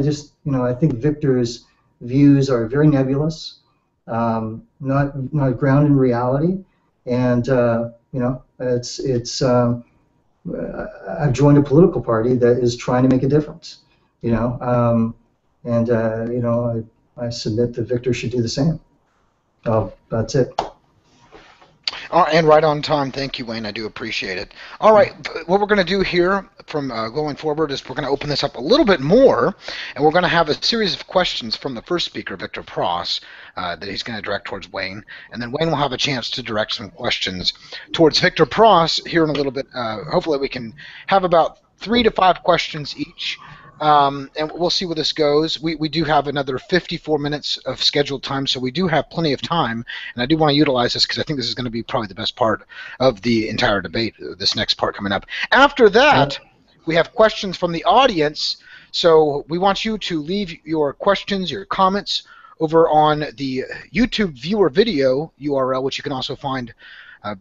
think Victor's views are very nebulous, not grounded in reality, and I've joined a political party that is trying to make a difference, I submit that Victor should do the same. Oh, that's it. And right on time. Thank you, Wayne. I do appreciate it. All right, what we're going to do here from going forward is we're going to open this up a little bit more, and we're going to have a series of questions from the first speaker, Victor Pross, that he's going to direct towards Wayne, and then Wayne will have a chance to direct some questions towards Victor Pross here in a little bit. Hopefully we can have about 3 to 5 questions each. And we'll see where this goes. We do have another 54 minutes of scheduled time, so we do have plenty of time, and I do want to utilize this because I think this is going to be probably the best part of the entire debate, this next part coming up. After that, we have questions from the audience, so we want you to leave your questions, your comments, over on the YouTube viewer video URL, which you can also find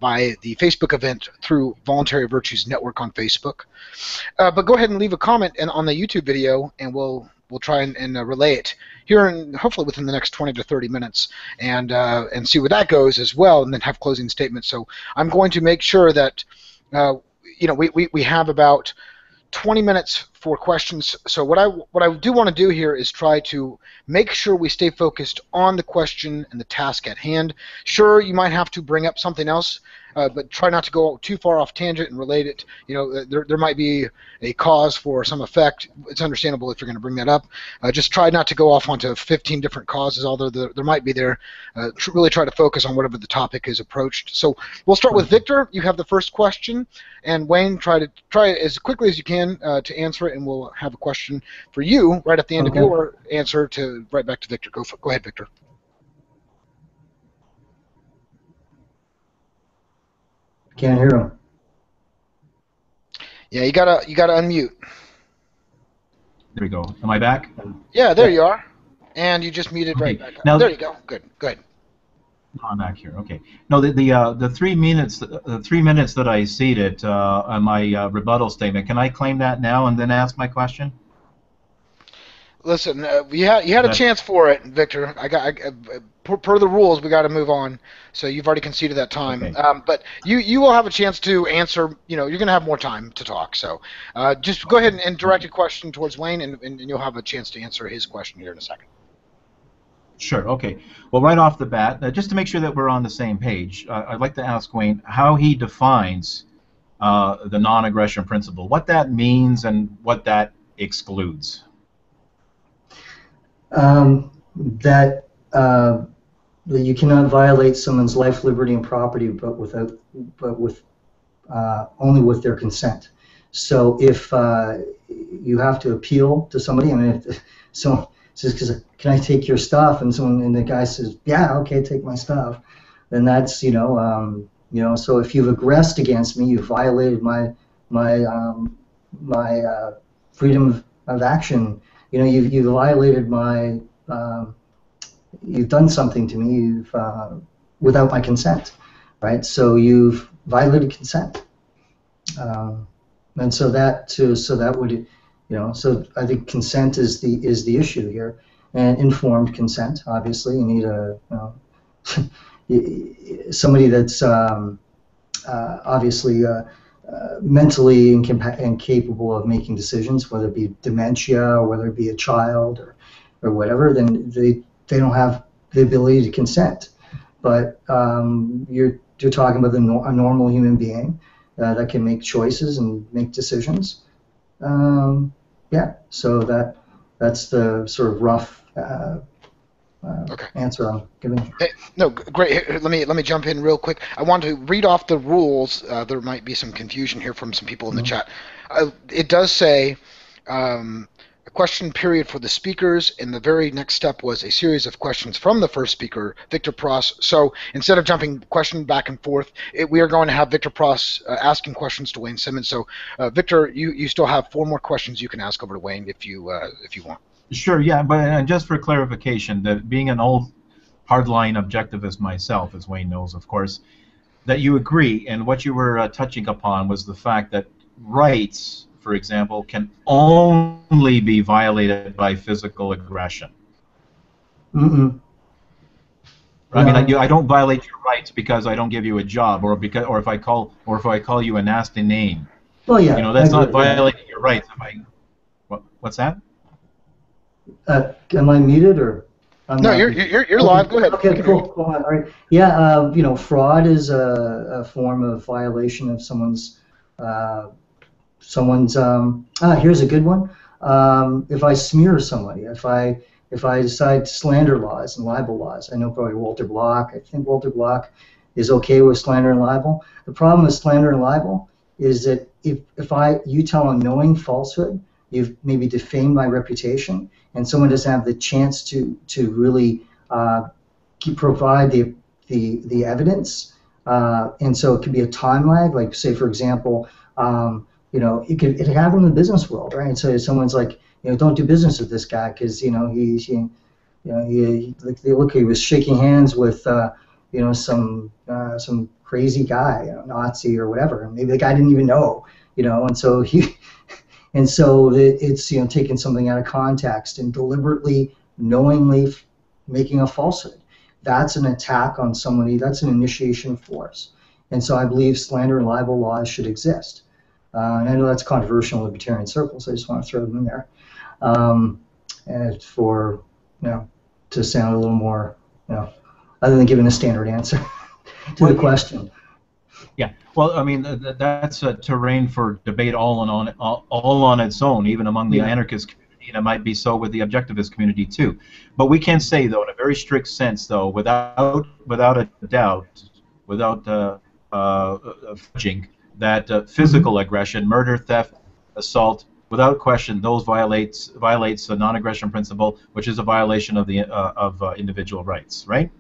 by the Facebook event through Voluntary Virtues Network on Facebook. But go ahead and leave a comment on the YouTube video, and we'll try and relay it here, and hopefully within the next 20 to 30 minutes, and see where that goes as well, and then have closing statements. So I'm going to make sure that we have about 20 minutes for questions. So what I do want to do here is try to make sure we stay focused on the question and the task at hand. Sure, you might have to bring up something else, but try not to go too far off tangent and relate it. There might be a cause for some effect. It's understandable if you're going to bring that up. Just try not to go off onto 15 different causes, although there might be there. Really try to focus on whatever the topic is approached. So we'll start with Victor. You have the first question, and Wayne, try it as quickly as you can to answer it, and we'll have a question for you right at the end of your answer to right back to Victor. Go ahead, Victor. Can't hear him. Yeah, you gotta unmute. There we go. Am I back? Yeah, there you are. And you just muted right back up. Now, there you go. Good. Go ahead. I'm back here. Okay. No, the 3 minutes that I ceded on my rebuttal statement. Can I claim that now and then ask my question? Listen, you had a chance for it, Victor. Per the rules, we got to move on. So you've already conceded that time. Okay. But you will have a chance to answer. You're going to have more time to talk. So just go ahead and direct a question towards Wayne, and you'll have a chance to answer his question here in a second. Sure. Okay. Well, right off the bat, just to make sure that we're on the same page, I'd like to ask Wayne how he defines the non-aggression principle, what that means, and what that excludes. That you cannot violate someone's life, liberty, and property, but only with their consent. So if you have to appeal to somebody, if someone says, "Can I take your stuff?" and the guy says, "Yeah, okay, take my stuff," then that's So if you've aggressed against me, you've violated my freedom of action. You've violated my. You've done something to me without my consent, right? So you've violated consent, and so that would, So I think consent is the issue here, and informed consent. Obviously, you need somebody that's obviously mentally incapable of making decisions, whether it be dementia or whether it be a child or whatever. Then they don't have the ability to consent. But you're talking about a normal human being that can make choices and make decisions. So that's the sort of rough answer I'm giving. Hey, no, great. Let me jump in real quick. I want to read off the rules. There might be some confusion here from some people in the chat. It does say a question period for the speakers, and the very next step was a series of questions from the first speaker, Victor Pross. So instead of jumping question back and forth, we are going to have Victor Pross asking questions to Wayne Simmons. So Victor, you still have 4 more questions you can ask over to Wayne if you want. Sure, yeah, but just for clarification, that being an old hardline objectivist myself, as Wayne knows, of course, that you agree, and what you were touching upon was the fact that rights, for example, can only be violated by physical aggression. Mm-mm. I mean, No. I don't violate your rights because I don't give you a job, or if I call you a nasty name. Well, You yeah, know, I that's not agree. Yeah. violating your rights. If I what's that? Am I muted or I'm No, not you're muted? you're, you're Okay. live. Go ahead. We Okay. can hear you. Cool. Cool. All right. Yeah. Fraud is a form of violation of uh, someone's. Here's a good one. If I smear somebody, if I decide to slander laws and libel laws, I know probably Walter Block. I think Walter Block is okay with slander and libel. The problem with slander and libel is that if you tell a knowing falsehood, you've maybe defamed my reputation, and someone doesn't have the chance to really provide the evidence, and so it could be a time lag. Like say for example, it happened in the business world, right? So someone's like, don't do business with this guy because like he was shaking hands with some crazy guy, Nazi or whatever, and maybe the guy didn't even know, and so it's taking something out of context and deliberately, knowingly making a falsehood. That's an attack on somebody. That's an initiation of force, and so I believe slander and libel laws should exist. And I know that's controversial in libertarian circles. I just want to throw them in there, and for to sound a little more, other than giving a standard answer to the question. Yeah. Well, I mean, that's a terrain for debate all on its own, even among the anarchist community, and it might be so with the objectivist community too. But we can say, though, in a very strict sense, though, without a doubt, without fudging, that physical aggression, murder, theft, assault, without question, those violates the non-aggression principle, which is a violation of the individual rights, right?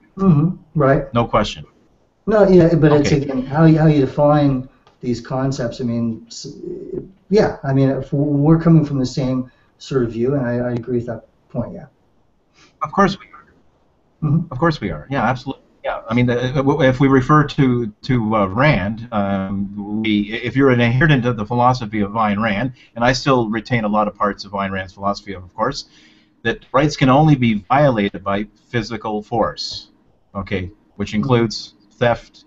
Right. No question. No, yeah, but it's Okay. again how you define these concepts. I mean, yeah, I mean, if we're coming from the same sort of view, and I agree with that point. Yeah. Of course we are. Mhm. Of course we are. Yeah, absolutely. Yeah, I mean, if we refer to Rand, if you're an adherent of the philosophy of Ayn Rand, and I still retain a lot of parts of Ayn Rand's philosophy, of course, that rights can only be violated by physical force, okay, which includes theft,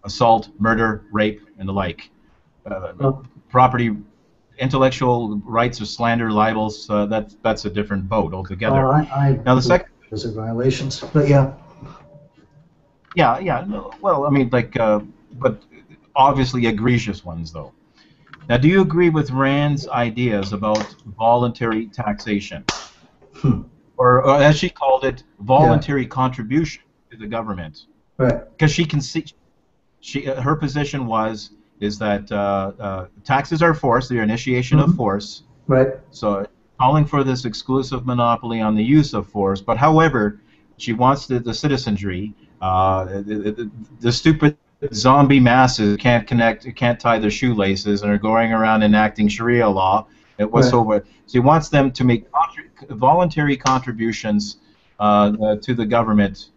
assault, murder, rape, and the like. Property, intellectual rights of slander, libels, that's a different boat altogether. Now the second. Those are violations, but yeah. Yeah. Well, I mean, but obviously egregious ones, though. Now, do you agree with Rand's ideas about voluntary taxation, or as she called it, voluntary contribution to the government? Right. Because she can see, her position is that taxes are force; they're initiation of force. Right. So, calling for this exclusive monopoly on the use of force, but however, she wants the citizenry. The stupid zombie masses can't tie their shoelaces, and are going around enacting Sharia law. So he wants them to make voluntary contributions to the government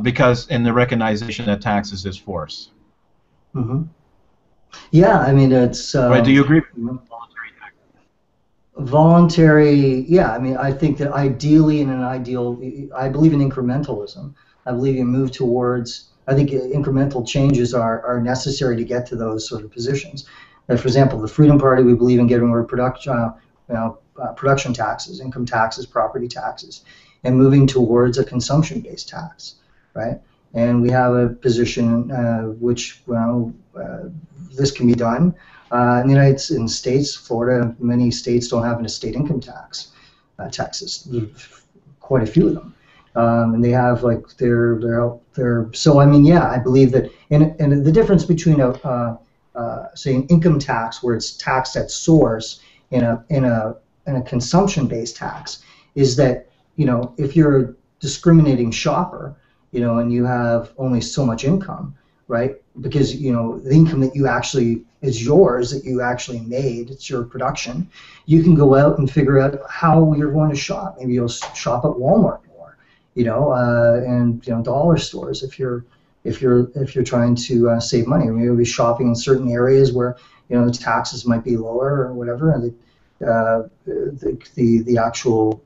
because in the recognition that taxes is force. Yeah, I mean it's. Right? Do you agree? Voluntary, yeah. I mean, I think that ideally, in an ideal, I believe in incrementalism. I believe you move towards. I think incremental changes are necessary to get to those sort of positions. For example, the Freedom Party, we believe in getting rid of production taxes, income taxes, property taxes, and moving towards a consumption-based tax, right? And we have a position which, this can be done. In the United States, Florida, many states don't have an estate income tax. Texas, quite a few of them, and they have like their. So I mean, yeah, I believe that, and the difference between say an income tax where it's taxed at source in a consumption-based tax is that if you're a discriminating shopper, and you have only so much income, right? Because the income that you actually is yours, that you actually made, it's your production. You can go out and figure out how you're going to shop. Maybe you'll shop at Walmart more, and dollar stores if you're trying to save money. Maybe you'll be shopping in certain areas where the taxes might be lower or whatever, and the actual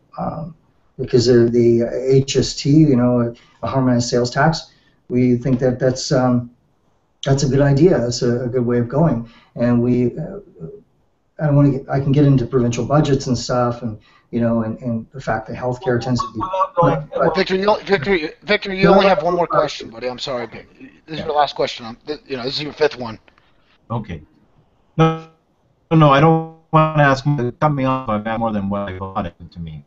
because of the HST, a harmonized sales tax. We think that that's a good idea. That's a good way of going. And I don't want to I can get into provincial budgets and stuff, and and the fact that healthcare tends to be. Victor, you only have one more question, buddy. I'm sorry. This is your last question. This is your fifth one. Okay. No, I don't want to ask you to cut me off. I've had more than what I wanted to me.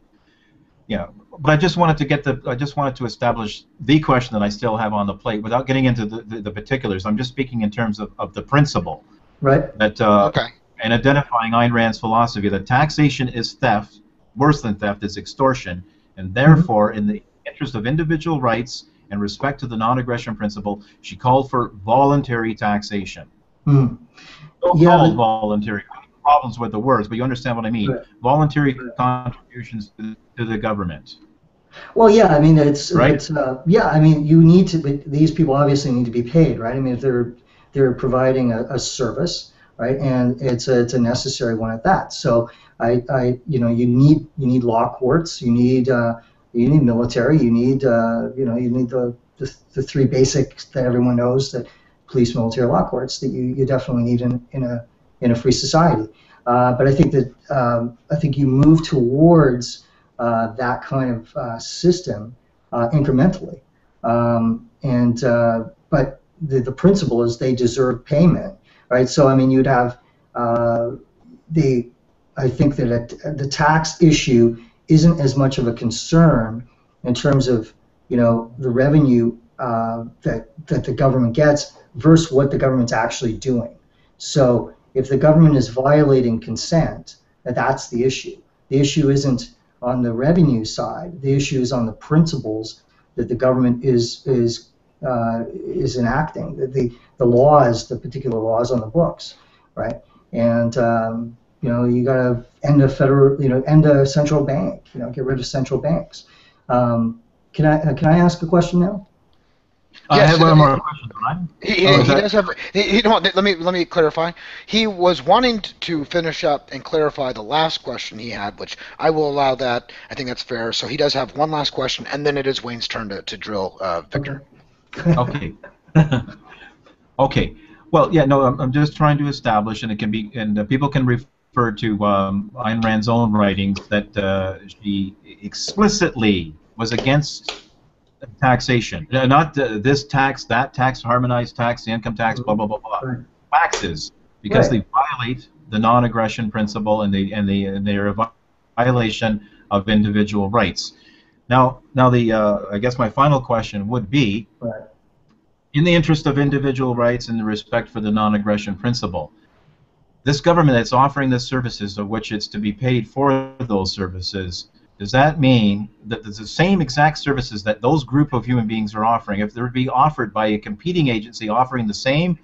Yeah, but I just wanted to establish the question that I still have on the plate without getting into the particulars. I'm just speaking in terms of the principle. Right. That okay. And identifying Ayn Rand's philosophy that taxation is theft, worse than theft, it's extortion, and therefore, in the interest of individual rights and respect to the non-aggression principle, she called for voluntary taxation. So-called voluntary. Problems with the words, but you understand what I mean. Right. Voluntary contributions to the government. Well, yeah, I mean, it's right. Yeah, I mean, you need to. These people obviously need to be paid, right? I mean, if they're providing a service, right, and it's a necessary one at that. So you need law courts, you need military, you need the three basics that everyone knows, that police, military, law courts, that you definitely need in a free society. But I think that you move towards that kind of system incrementally. But the principle is they deserve payment, right? So I mean, you'd have I think that the tax issue isn't as much of a concern in terms of the revenue that the government gets versus what the government's actually doing. So if the government is violating consent, that's the issue. The issue isn't on the revenue side. The issue is on the principles that the government is enacting. The laws, the particular laws on the books, right? And you got to end a central bank. Get rid of central banks. Can I ask a question now? I have one more question, right? He does have. Let me clarify. He was wanting to finish up and clarify the last question he had, which I will allow that. I think that's fair. So he does have one last question, and then it is Wayne's turn to drill Victor. Okay. Okay. Well, yeah. No, I'm just trying to establish, and it can be, and people can refer to Ayn Rand's own writings, that she explicitly was against taxation, not this tax, that tax, harmonized tax, the income tax, blah blah blah blah. Right. Taxes, because they violate the non-aggression principle, and they are a violation of individual rights. Now I guess my final question would be, in the interest of individual rights and the respect for the non-aggression principle, this government that's offering the services of which it's to be paid for those services, does that mean that the same exact services that those group of human beings are offering, if they're being offered by a competing agency offering the same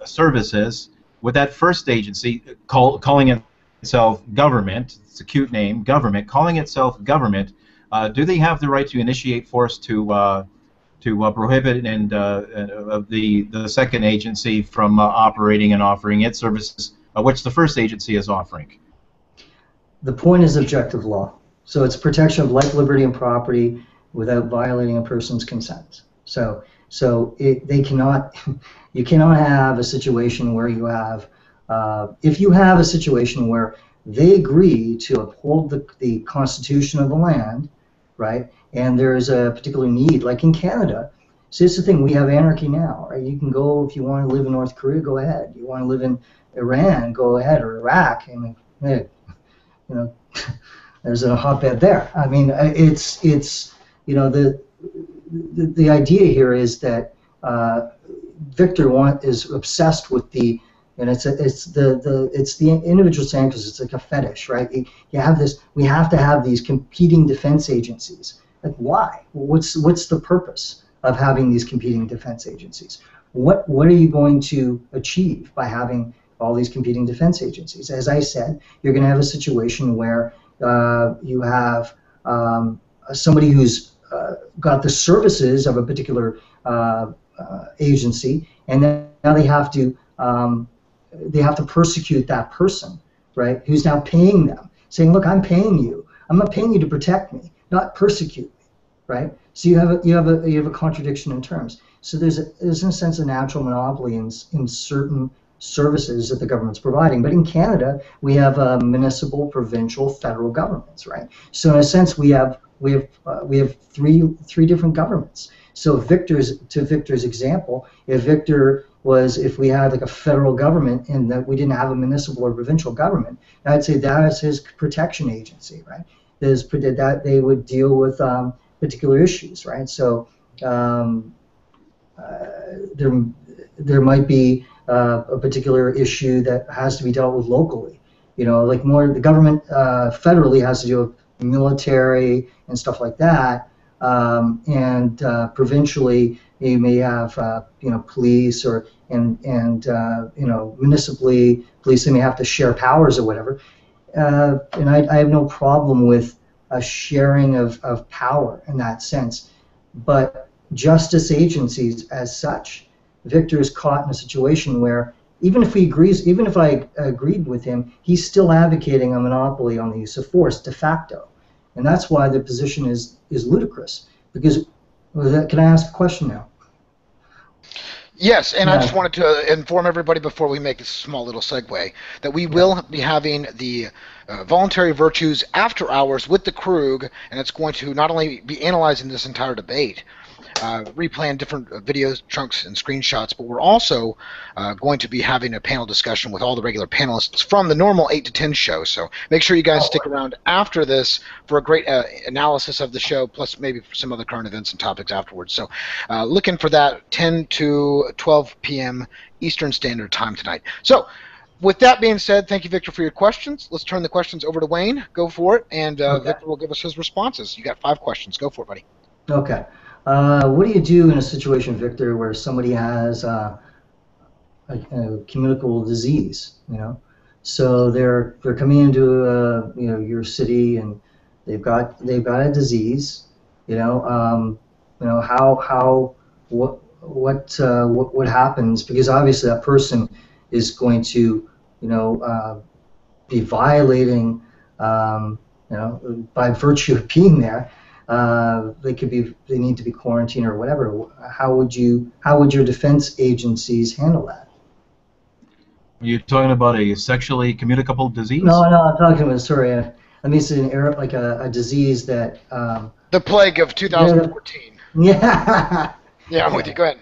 services, with that first agency calling itself government, it's a cute name, government, calling itself government, do they have the right to initiate force to prohibit the second agency from operating and offering its services, which the first agency is offering? The point is objective law. So it's protection of life, liberty, and property without violating a person's consent. So they cannot, you cannot have a situation where you have, if you have a situation where they agree to uphold the constitution of the land, right, and there is a particular need, like in Canada. So it's the thing, we have anarchy now, right? You can go, if you want to live in North Korea, go ahead. You want to live in Iran, go ahead, or Iraq. I mean, hey, there's a hotbed there. I mean, it's the idea here is that Victor is obsessed with the, and it's the individual scientist. It's like a fetish, right? You have this. We have to have these competing defense agencies. Like, why? What's the purpose of having these competing defense agencies? What are you going to achieve by having all these competing defense agencies? As I said, you're going to have a situation where you have somebody who's got the services of a particular agency, and then now they have to persecute that person, right? Who's now paying them, saying, "Look, I'm paying you. I'm not paying you to protect me, not persecute me, right? So you have a contradiction in terms. So there's in a sense a natural monopoly in certain services that the government's providing. But in Canada, we have municipal, provincial, federal governments, right? So in a sense, we have three different governments. So Victor's example, if we had like a federal government and that we didn't have a municipal or provincial government, I'd say that is his protection agency, right? That they would deal with particular issues, right? So there might be a particular issue that has to be dealt with locally. Like the government federally has to do with military and stuff like that, and provincially you may have police and municipally police, they may have to share powers or whatever. And I have no problem with a sharing of power in that sense, but justice agencies as such, Victor is caught in a situation where even if I agreed with him, he's still advocating a monopoly on the use of force de facto, and that's why the position is ludicrous. Because can I ask a question now? Yes, and I just wanted to inform everybody before we make a small little segue that we will be having the voluntary virtues after hours with the Krug, and it's going to not only be analyzing this entire debate, replaying different videos, chunks, and screenshots, but we're also going to be having a panel discussion with all the regular panelists from the normal 8 to 10 show. So make sure you guys stick around after this for a great analysis of the show, plus maybe for some other current events and topics afterwards. So looking for that 10 to 12 p.m. Eastern Standard Time tonight. So with that being said, thank you, Victor, for your questions. Let's turn the questions over to Wayne. Go for it, and Victor will give us his responses. You got 5 questions. Go for it, buddy. Okay. What do you do in a situation, Victor, where somebody has a communicable disease? So they're coming into your city and they've got a disease. What happens? Because obviously that person is going to be violating by virtue of being there. They need to be quarantined or whatever. How would your defense agencies handle that? Are you talking about a sexually communicable disease? No, I'm talking about, sorry, I mean it's an era, like a disease that the plague of 2014. Yeah. Yeah, I'm with you. Go ahead.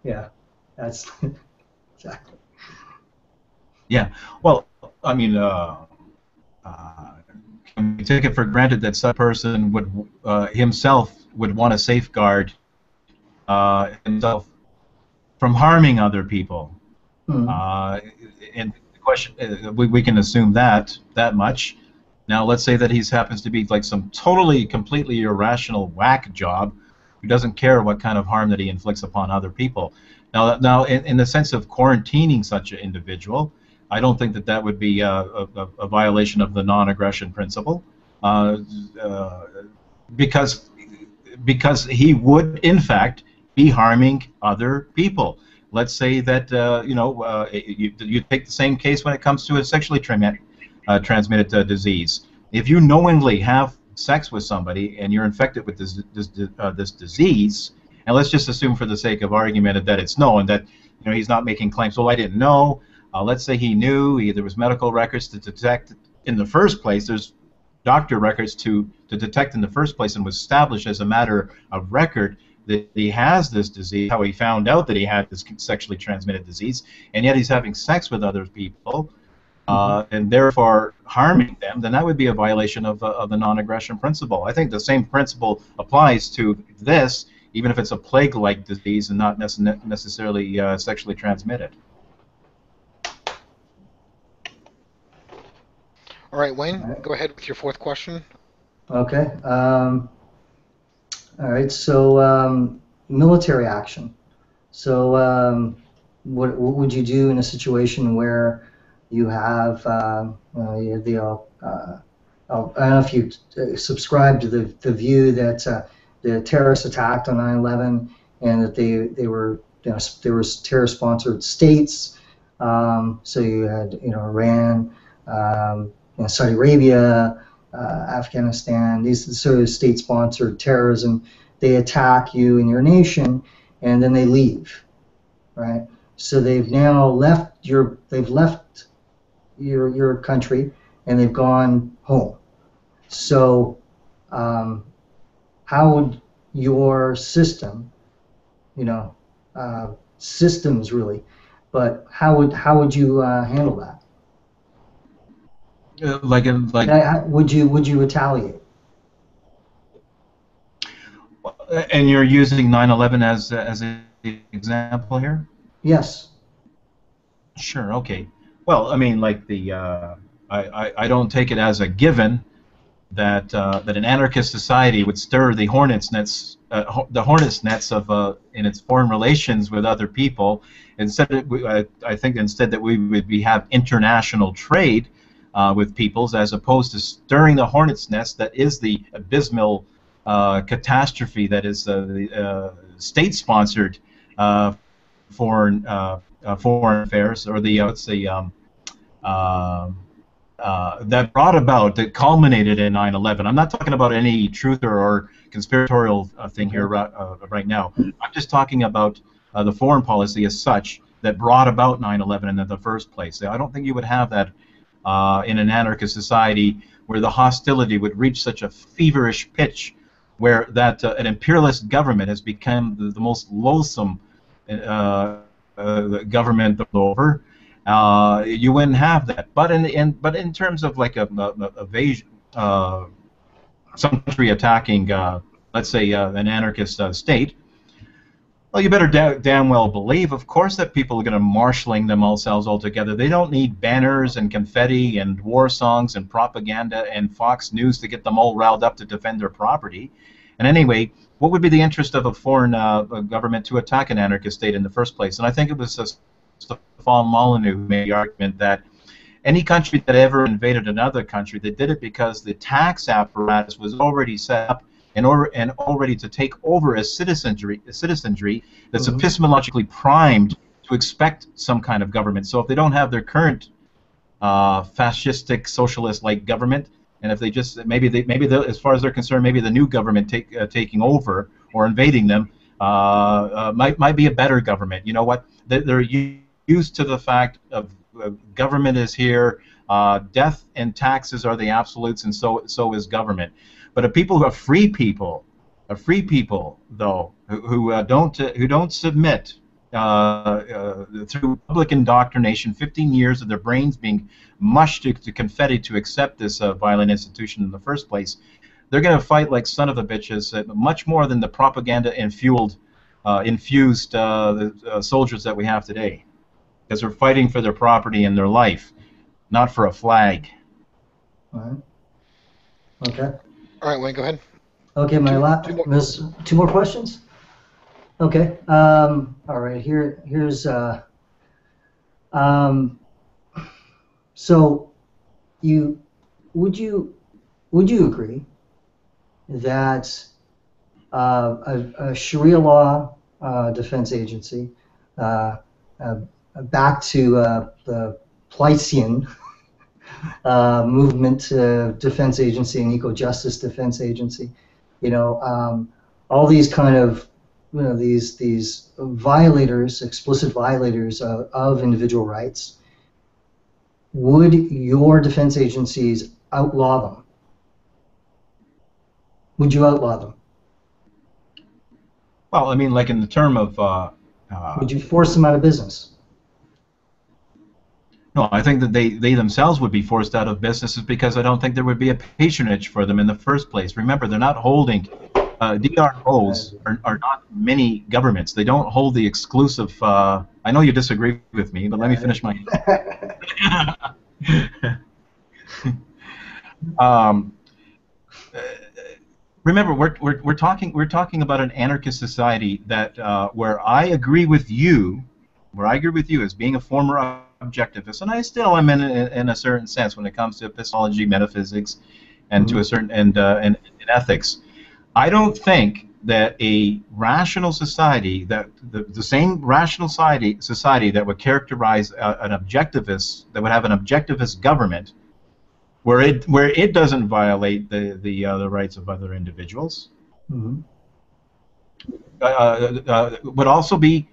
Yeah, that's exactly. Yeah. Well, I mean, can we take it for granted that some person would himself would want to safeguard himself from harming other people? And the question, we can assume that much. Now, let's say that he happens to be like some totally, completely irrational whack job who doesn't care what kind of harm that he inflicts upon other people. Now, in the sense of quarantining such an individual, I don't think that would be a violation of the non-aggression principle, because he would, in fact, be harming other people. Let's say that you take the same case when it comes to a sexually transmitted disease. If you knowingly have sex with somebody and you're infected with this disease, and let's just assume for the sake of argument that it's known, that he's not making claims. Well, I didn't know. Let's say he knew. There was medical records to detect in the first place. There's doctor records to detect in the first place, and was established as a matter of record that he has this disease, how he found out that he had this sexually transmitted disease, and yet he's having sex with other people, and therefore harming them, then that would be a violation of the non-aggression principle. I think the same principle applies to this, even if it's a plague-like disease and not necessarily sexually transmitted. All right, Wayne, go ahead with your 4th question. Okay. All right. So military action. So what would you do in a situation where you have I don't know if you subscribe to the view that the terrorists attacked on 9/11 and that they were there was terror-sponsored states. So you had Iran, Saudi Arabia, Afghanistan, these sort of state-sponsored terrorism. They attack you and your nation, and then they leave, right? So they've now left your country, and they've gone home. So how would your system, systems really, but how would you handle that? Would you retaliate? And you're using 9/11 as an example here? Yes. Sure. Okay. Well, I mean, like I don't take it as a given that an anarchist society would stir the hornet's nets of in its foreign relations with other people. Instead, I think instead that we would have international trade with peoples, as opposed to stirring the hornet's nest that is the abysmal catastrophe that is the state-sponsored foreign affairs, or the that brought about, that culminated in 9/11. I'm not talking about any truth or conspiratorial thing here right now. I'm just talking about the foreign policy as such that brought about 9/11 in the first place. I don't think you would have that in an anarchist society where the hostility would reach such a feverish pitch, where that an imperialist government has become the most loathsome government over. You wouldn't have that. But in terms of like a some country attacking, let's say, an anarchist state, well, you better damn well believe, of course, that people are going to marshalling themselves all together. They don't need banners and confetti and war songs and propaganda and Fox News to get them all riled up to defend their property. And anyway, what would be the interest of a foreign government to attack an anarchist state in the first place? And I think it was Stefan Molyneux who made the argument that any country that ever invaded another country, they did it because the tax apparatus was already set up and already to take over a citizenry that's epistemologically primed to expect some kind of government. So if they don't have their current fascistic, socialist-like government, and if they just maybe as far as they're concerned, maybe the new government taking over or invading them might be a better government. You know what? They're used to the fact of government is here, death and taxes are the absolutes, and so is government. But a free people though, who don't submit through public indoctrination, 15 years of their brains being mushed to confetti to accept this violent institution in the first place, they're going to fight like son of a bitches, much more than the propaganda infused soldiers that we have today, because they're fighting for their property and their life, not for a flag. All right. Okay. All right, Wayne, go ahead. Okay, two more questions? Okay. All right. Here's. So, would you agree that a Sharia law defense agency, back to the Pleistocene movement defense agency and eco justice defense agency, all these kind of these violators, explicit violators of individual rights, would your defense agencies outlaw them? Would you outlaw them? Well, I mean, like in the term of... would you force them out of business? No, I think that they themselves would be forced out of businesses, because I don't think there would be a patronage for them in the first place. Remember, they're not holding... DROs are not many governments. They don't hold the exclusive... I know you disagree with me, but let me finish my... Remember, we're talking about an anarchist society that where I agree with you, as being a former objectivist, and I still am in a certain sense when it comes to epistemology, metaphysics, and to a certain and ethics. I don't think that a rational society, that the same rational society that would characterize an objectivist, that would have an objectivist government, where it doesn't violate the rights of other individuals. Mhm. Would also be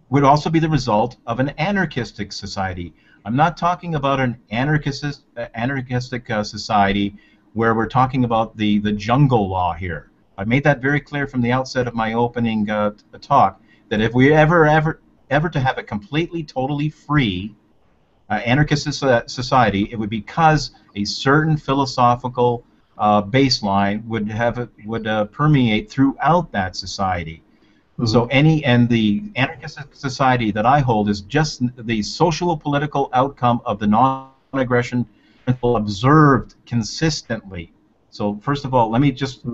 the result of an anarchistic society. I'm not talking about an anarchistic society where we're talking about the jungle law here. I made that very clear from the outset of my opening talk, that if we ever to have a completely, totally free anarchist society, it would be because a certain philosophical baseline would permeate throughout that society. So the anarchist society that I hold is just the social political outcome of the non-aggression principle observed consistently. So first of all, let me just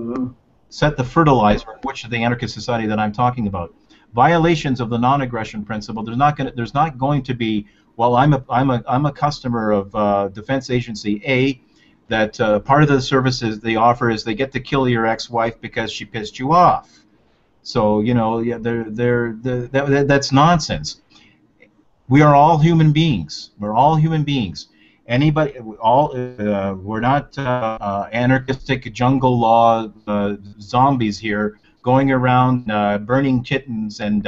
set the fertilizer, which is the anarchist society that I'm talking about. Violations of the non-aggression principle. There's not going to be. Well, I'm a customer of Defense Agency A. That part of the services they offer is they get to kill your ex-wife because she pissed you off. So yeah, that's nonsense. We are all human beings. We're all human beings. We're not anarchistic jungle law zombies here going around burning kittens and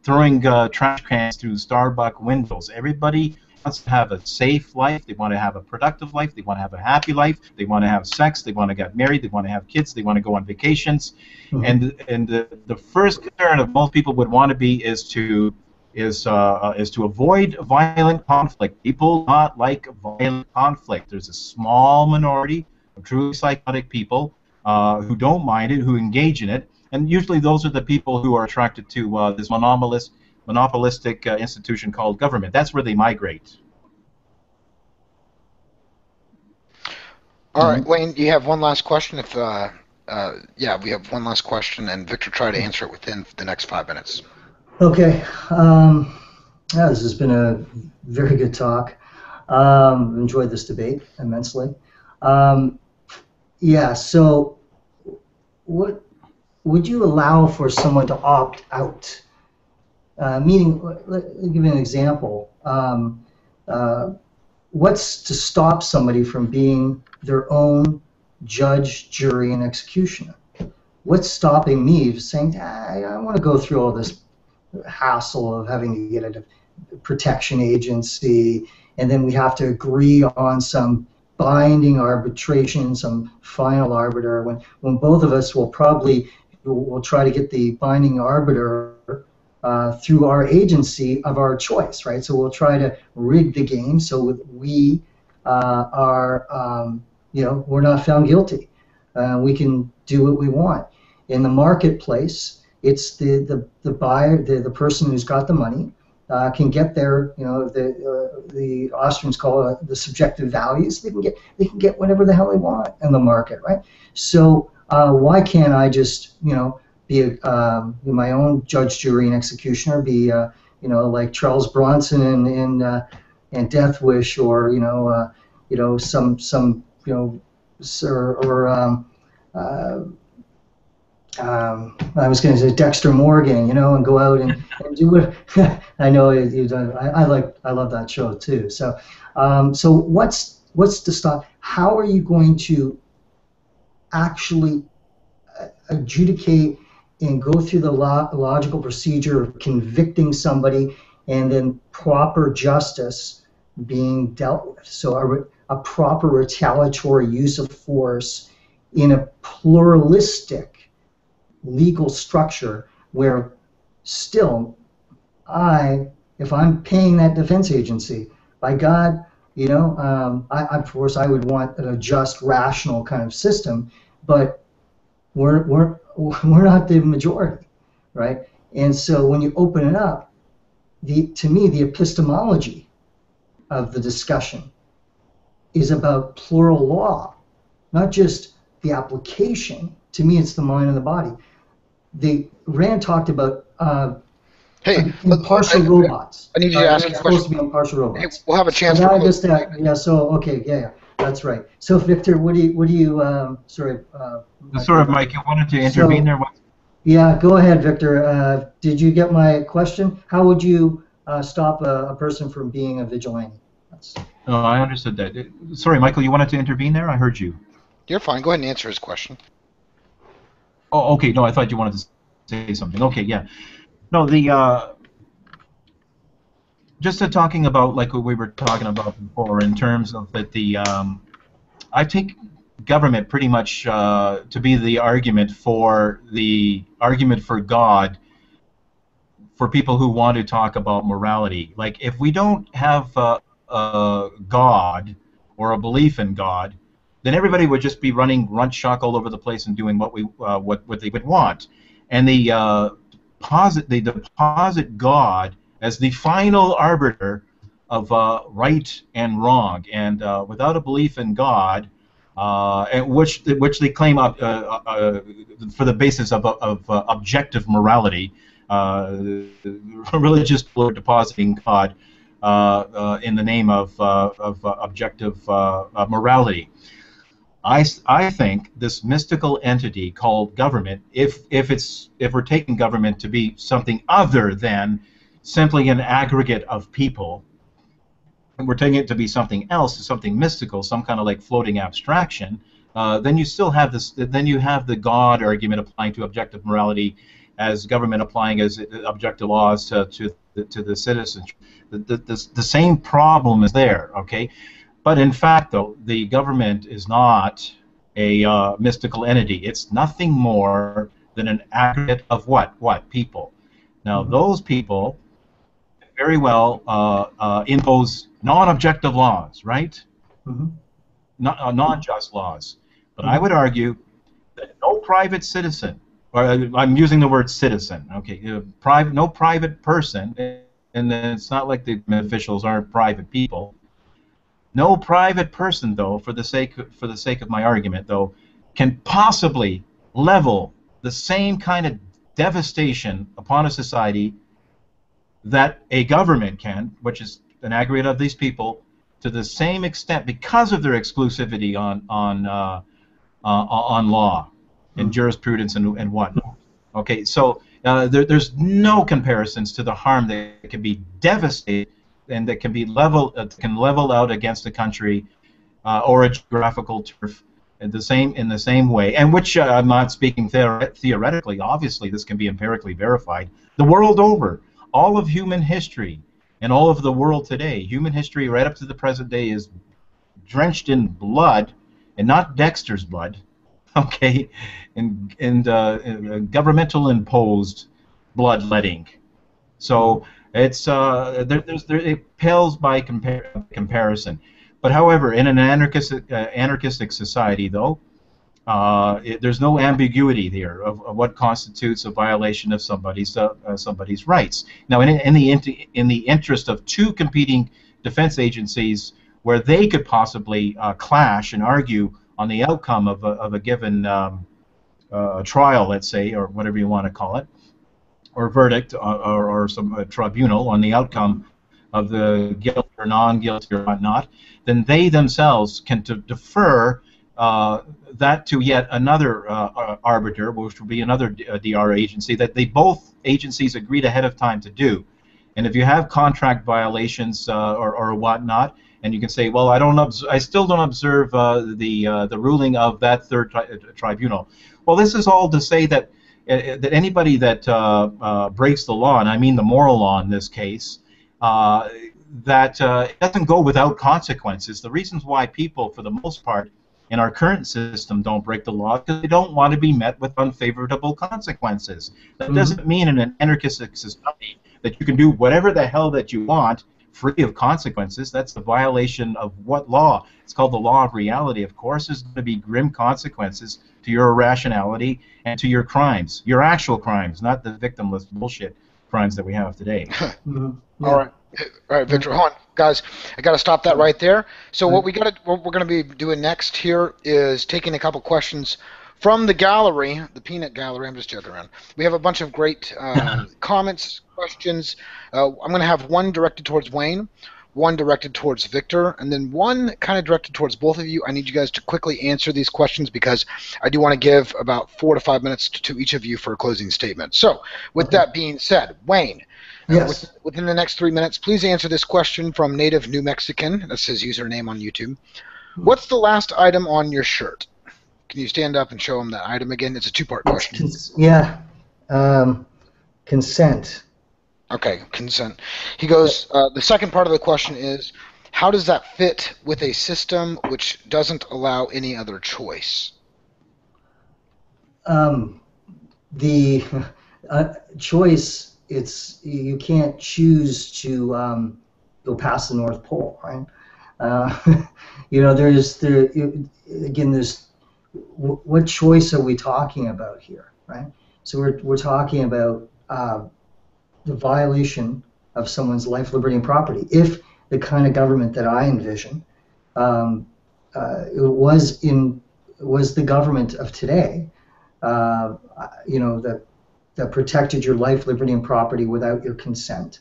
throwing trash cans through Starbucks windows. Everybody wants to have a safe life. They want to have a productive life. They want to have a happy life. They want to have sex. They want to get married. They want to have kids. They want to go on vacations. And the first concern of most people would want to be is to avoid violent conflict. People not like violent conflict. There's a small minority of truly psychotic people who don't mind it, who engage in it, and usually those are the people who are attracted to this monopolistic institution called government. That's where they migrate. All right, Wayne, you have one last question. Yeah, we have one last question, and Victor, try to answer it within the next 5 minutes. Okay. Yeah, this has been a very good talk. Enjoyed this debate immensely. Yeah, so what would you allow for someone to opt out? Meaning, let me give you an example. What's to stop somebody from being their own judge, jury, and executioner? What's stopping me from saying, I want to go through all this hassle of having to get a protection agency, and then we have to agree on some binding arbitration, some final arbiter, when both of us will try to get the binding arbiter through our agency of our choice, right? So we'll try to rig the game so we we're not found guilty. We can do what we want. In the marketplace, it's the buyer, the person who's got the money, can get their, the Austrians call it the subjective values. They can get whatever the hell they want in the market, right? So why can't I just, be my own judge, jury, and executioner? Be like Charles Bronson in Death Wish, or I was going to say Dexter Morgan, and go out and do it. I know you've done. I love that show too. So, so what's to stop? How are you going to actually adjudicate and go through the logical procedure of convicting somebody and then proper justice being dealt with? So a proper retaliatory use of force in a pluralistic legal structure where still if I'm paying that defense agency, by God, of course I would want a just, rational kind of system, but we're not the majority, right? And so when you open it up, to me the epistemology of the discussion is about plural law, not just the application. To me, it's the mind and the body. Rand talked about impartial robots. I need you to ask a question. Supposed to be impartial robots. Hey, we'll have a chance. That's right. So Victor, what do you? Sorry, Mike, you wanted to intervene there. Yeah, go ahead, Victor. Did you get my question? How would you stop a person from being a vigilante? No, I understood that. Sorry, Michael, you wanted to intervene there? I heard you. You're fine. Go ahead and answer his question. Oh, okay. No, I thought you wanted to say something. Okay, yeah. No, the just talking about like what we were talking about before in terms of that I take government pretty much to be the argument for God for people who want to talk about morality. Like if we don't have God or a belief in God, then everybody would just be running runt-shock all over the place and doing what they would want. And they deposit God as the final arbiter of right and wrong. And without a belief in God, and which they claim for the basis of objective morality, religious people are depositing God in the name of objective morality. I think this mystical entity called government, if we're taking government to be something other than simply an aggregate of people, and we're taking it to be something else, something mystical, some kind of like floating abstraction, then you still have this. Then you have the God argument applying to objective morality, as government applying as objective laws to the citizens. The same problem is there. Okay. But in fact, though, the government is not a mystical entity. It's nothing more than an aggregate of what? People. Now, those people very well impose non-objective laws, right? Non-just laws. But I would argue that no private citizen, or I'm using the word citizen, okay, no private person, and then it's not like the officials aren't private people. No private person, though, for the sake of my argument, though, can possibly level the same kind of devastation upon a society that a government can, which is an aggregate of these people, to the same extent because of their exclusivity on law and jurisprudence and whatnot. Okay, so there's no comparisons to the harm that can be devastated and that can be level out against a country or a geographical turf in the same way, and which I'm not speaking theoretically. Obviously, this can be empirically verified. The world over, all of human history and all of the world today, human history right up to the present day is drenched in blood, and not Dexter's blood, okay, and governmental imposed bloodletting. So it's it pales by comparison. But however, in an anarchistic society, though, there's no ambiguity there of what constitutes a violation of somebody's rights. Now, in the interest of two competing defense agencies, where they could possibly clash and argue on the outcome of a given trial, let's say, or whatever you want to call it, or verdict, or some tribunal on the outcome of the guilty or non-guilty or whatnot, then they themselves can defer that to yet another arbiter, which will be another DR agency that both agencies agreed ahead of time to do. And if you have contract violations or whatnot, and you can say, well, I still don't observe the ruling of that third tribunal. Well, this is all to say that anybody that breaks the law, and I mean the moral law in this case, that it doesn't go without consequences. The reasons why people, for the most part, in our current system don't break the law because they don't want to be met with unfavorable consequences. That doesn't mean in an anarchistic society that you can do whatever the hell that you want free of consequences. That's the violation of what law? It's called the law of reality. Of course, there's going to be grim consequences to your irrationality and to your crimes, your actual crimes, not the victimless bullshit crimes that we have today. All right, Victor, hold on, guys. I got to stop that right there. So what we're going to be doing next here is taking a couple questions from the gallery, the peanut gallery. I'm just joking around. We have a bunch of great comments, questions. I'm going to have one directed towards Wayne, one directed towards Victor, and then one kind of directed towards both of you. I need you guys to quickly answer these questions because I do want to give about 4 to 5 minutes to each of you for a closing statement. So, with that being said, Wayne, Yes. within the next 3 minutes, please answer this question from Native New Mexican. That's his username on YouTube. What's the last item on your shirt? Can you stand up and show him that item again? It's a two-part question. Yeah. Consent. Okay, consent. He goes, the second part of the question is, how does that fit with a system which doesn't allow any other choice? The choice, you can't choose to go past the North Pole, right? There's what choice are we talking about here, right? So we're talking about the violation of someone's life, liberty, and property. If the kind of government that I envision was the government of today, that protected your life, liberty, and property without your consent.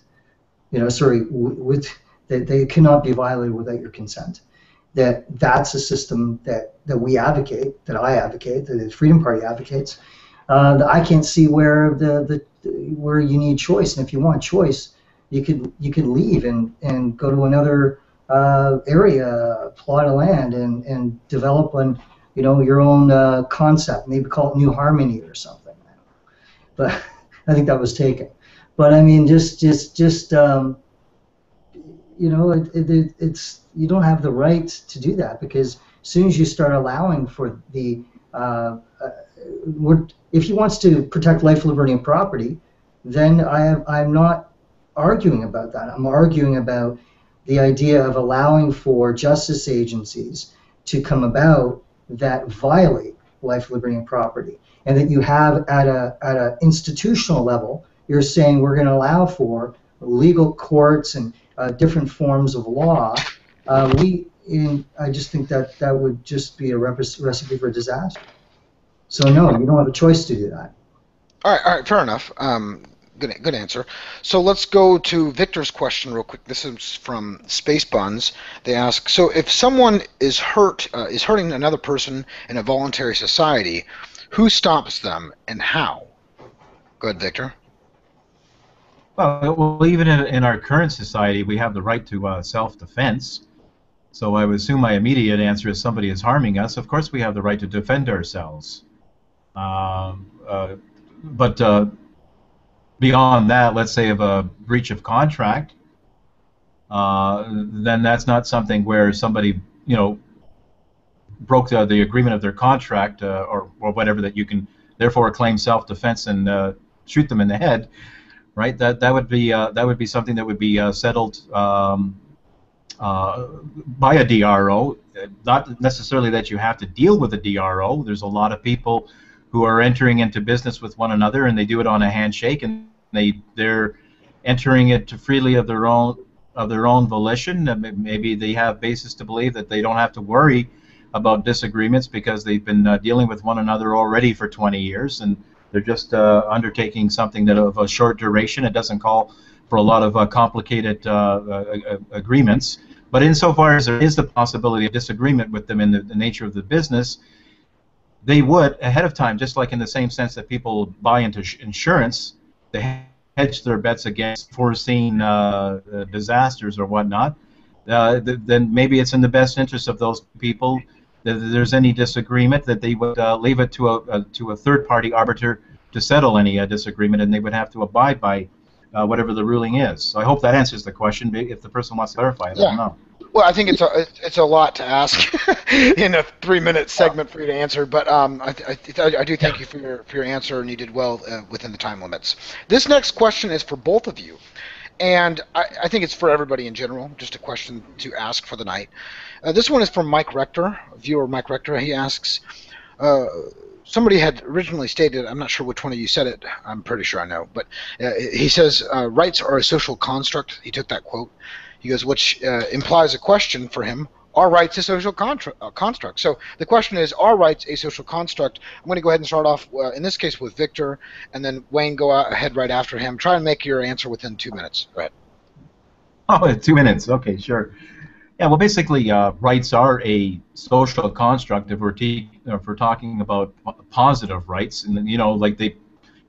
They cannot be violated without your consent. That's a system that we advocate, that I advocate, that the Freedom Party advocates. I can't see where where you need choice, and if you want choice, you could leave and go to another area, plot of land, and develop your own concept. Maybe call it New Harmony or something. But I think that was taken. But I mean, it's you don't have the right to do that, because as soon as you start allowing for the if he wants to protect life, liberty, and property, then I'm not arguing about that. I'm arguing about the idea of allowing for justice agencies to come about that violate life, liberty, and property, and that you have at a institutional level, you're saying we're going to allow for legal courts and different forms of law. I just think that would just be a recipe for disaster. So no, you don't have a choice to do that. All right, fair enough. Good answer. So let's go to Victor's question real quick. This is from Space Buns. They ask, so if someone is hurting another person in a voluntary society, who stops them and how? Go ahead, Victor. Well, even in our current society, we have the right to self-defense. So I would assume my immediate answer is somebody is harming us. Of course, we have the right to defend ourselves. But beyond that, let's say of a breach of contract, then that's not something where somebody, broke the agreement of their contract or whatever, that you can therefore claim self-defense and shoot them in the head, right? That would be something that would be settled by a DRO. Not necessarily that you have to deal with a DRO. There's a lot of people who are entering into business with one another, and they do it on a handshake, and they're entering it freely of their own volition. Maybe they have basis to believe that they don't have to worry about disagreements because they've been dealing with one another already for 20 years, and they're just undertaking something that of a short duration. It doesn't call for a lot of complicated agreements. But insofar as there is the possibility of disagreement with them in the nature of the business, they would, ahead of time, just like in the same sense that people buy into insurance, they hedge their bets against foreseen disasters or whatnot, then maybe it's in the best interest of those people that if there's any disagreement, that they would leave it to a third-party arbiter to settle any disagreement, and they would have to abide by whatever the ruling is. So I hope that answers the question. If the person wants to clarify it, I don't know. Well, I think it's a lot to ask in a 3-minute segment for you to answer, but I do thank you for your answer, and you did well within the time limits. This next question is for both of you, and I think it's for everybody in general, just a question to ask for the night. This one is from Mike Rector, viewer Mike Rector. He asks, somebody had originally stated, I'm not sure which one of you said it, I'm pretty sure I know, but he says, rights are a social construct. He took that quote. He goes, which implies a question for him, are rights a social construct? So the question is, are rights a social construct? I'm going to go ahead and start off, in this case, with Victor, and then Wayne, go ahead right after him. Try and make your answer within 2 minutes. Go ahead. Oh, 2 minutes. Okay, sure. Yeah, well, basically, rights are a social construct if we're talking about positive rights, and like the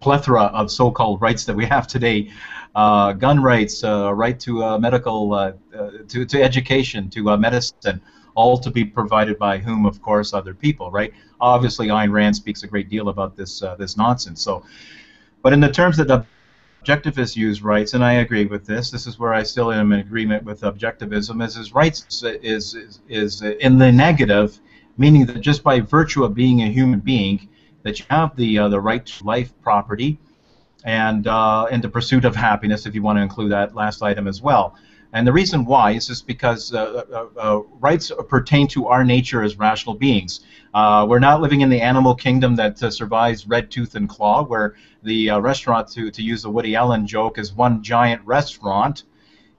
plethora of so-called rights that we have today, gun rights, right to medical, to education, to medicine, all to be provided by whom, of course, other people, right? Obviously, Ayn Rand speaks a great deal about this nonsense. So, but in the terms that objectivists use rights, and I agree with this. This is where I still am in agreement with objectivism. Is rights is in the negative, meaning that just by virtue of being a human being, that you have the right to life, property, and the pursuit of happiness, if you want to include that last item as well. And the reason why is just because rights pertain to our nature as rational beings. We're not living in the animal kingdom that survives red tooth and claw, where the restaurant, to use the Woody Allen joke, is one giant restaurant,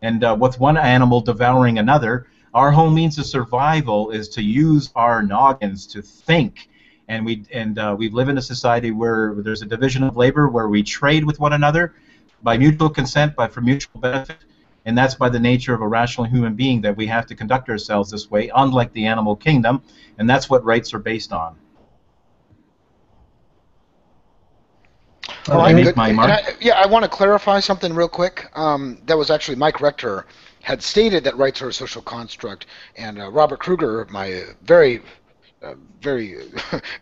and with one animal devouring another. Our whole means of survival is to use our noggins to think. And we live in a society where there's a division of labor, where we trade with one another by mutual consent, for mutual benefit. And that's by the nature of a rational human being that we have to conduct ourselves this way, unlike the animal kingdom, and that's what rights are based on. All right, make good. my mark? I want to clarify something real quick. That was actually Mike Rector had stated that rights are a social construct, and Robert Kruger, my very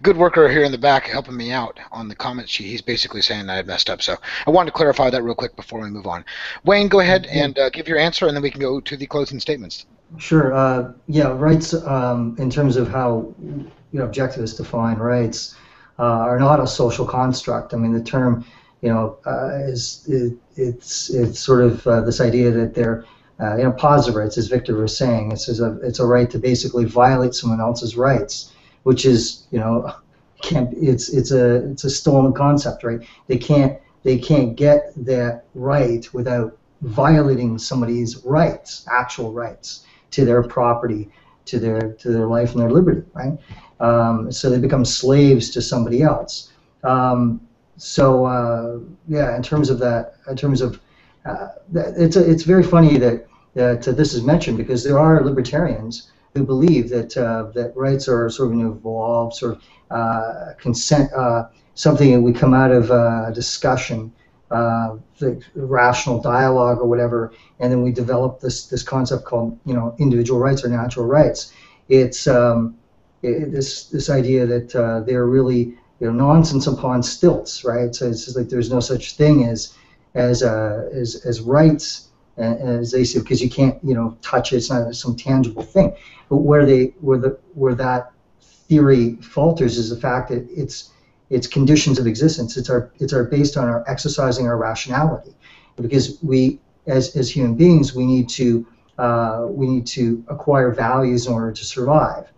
good worker here in the back, helping me out on the comment sheet, he's basically saying I had messed up. So I wanted to clarify that real quick before we move on. Wayne, go ahead and give your answer, and then we can go to the closing statements. Sure. Rights, in terms of how objectivists define rights, are not a social construct. I mean, the term, it's sort of this idea that they're positive rights, as Victor was saying. It's a right to basically violate someone else's rights, which is it's a stolen concept, right? They can't get that right without violating somebody's rights, actual rights to their property, to their life and their liberty, right? So they become slaves to somebody else. In terms of that, it's very funny that this is mentioned, because there are libertarians who believe that rights are sort of an evolved sort of consent, something that we come out of discussion, the rational dialogue or whatever, and then we develop this concept called individual rights or natural rights. It's this idea that they're really nonsense upon stilts, right? So it's just like there's no such thing as rights, as they say, because you can't touch it. It's not some tangible thing. But where that theory falters is the fact that it's conditions of existence. It's based on our exercising our rationality, because we as human beings we need to acquire values in order to survive.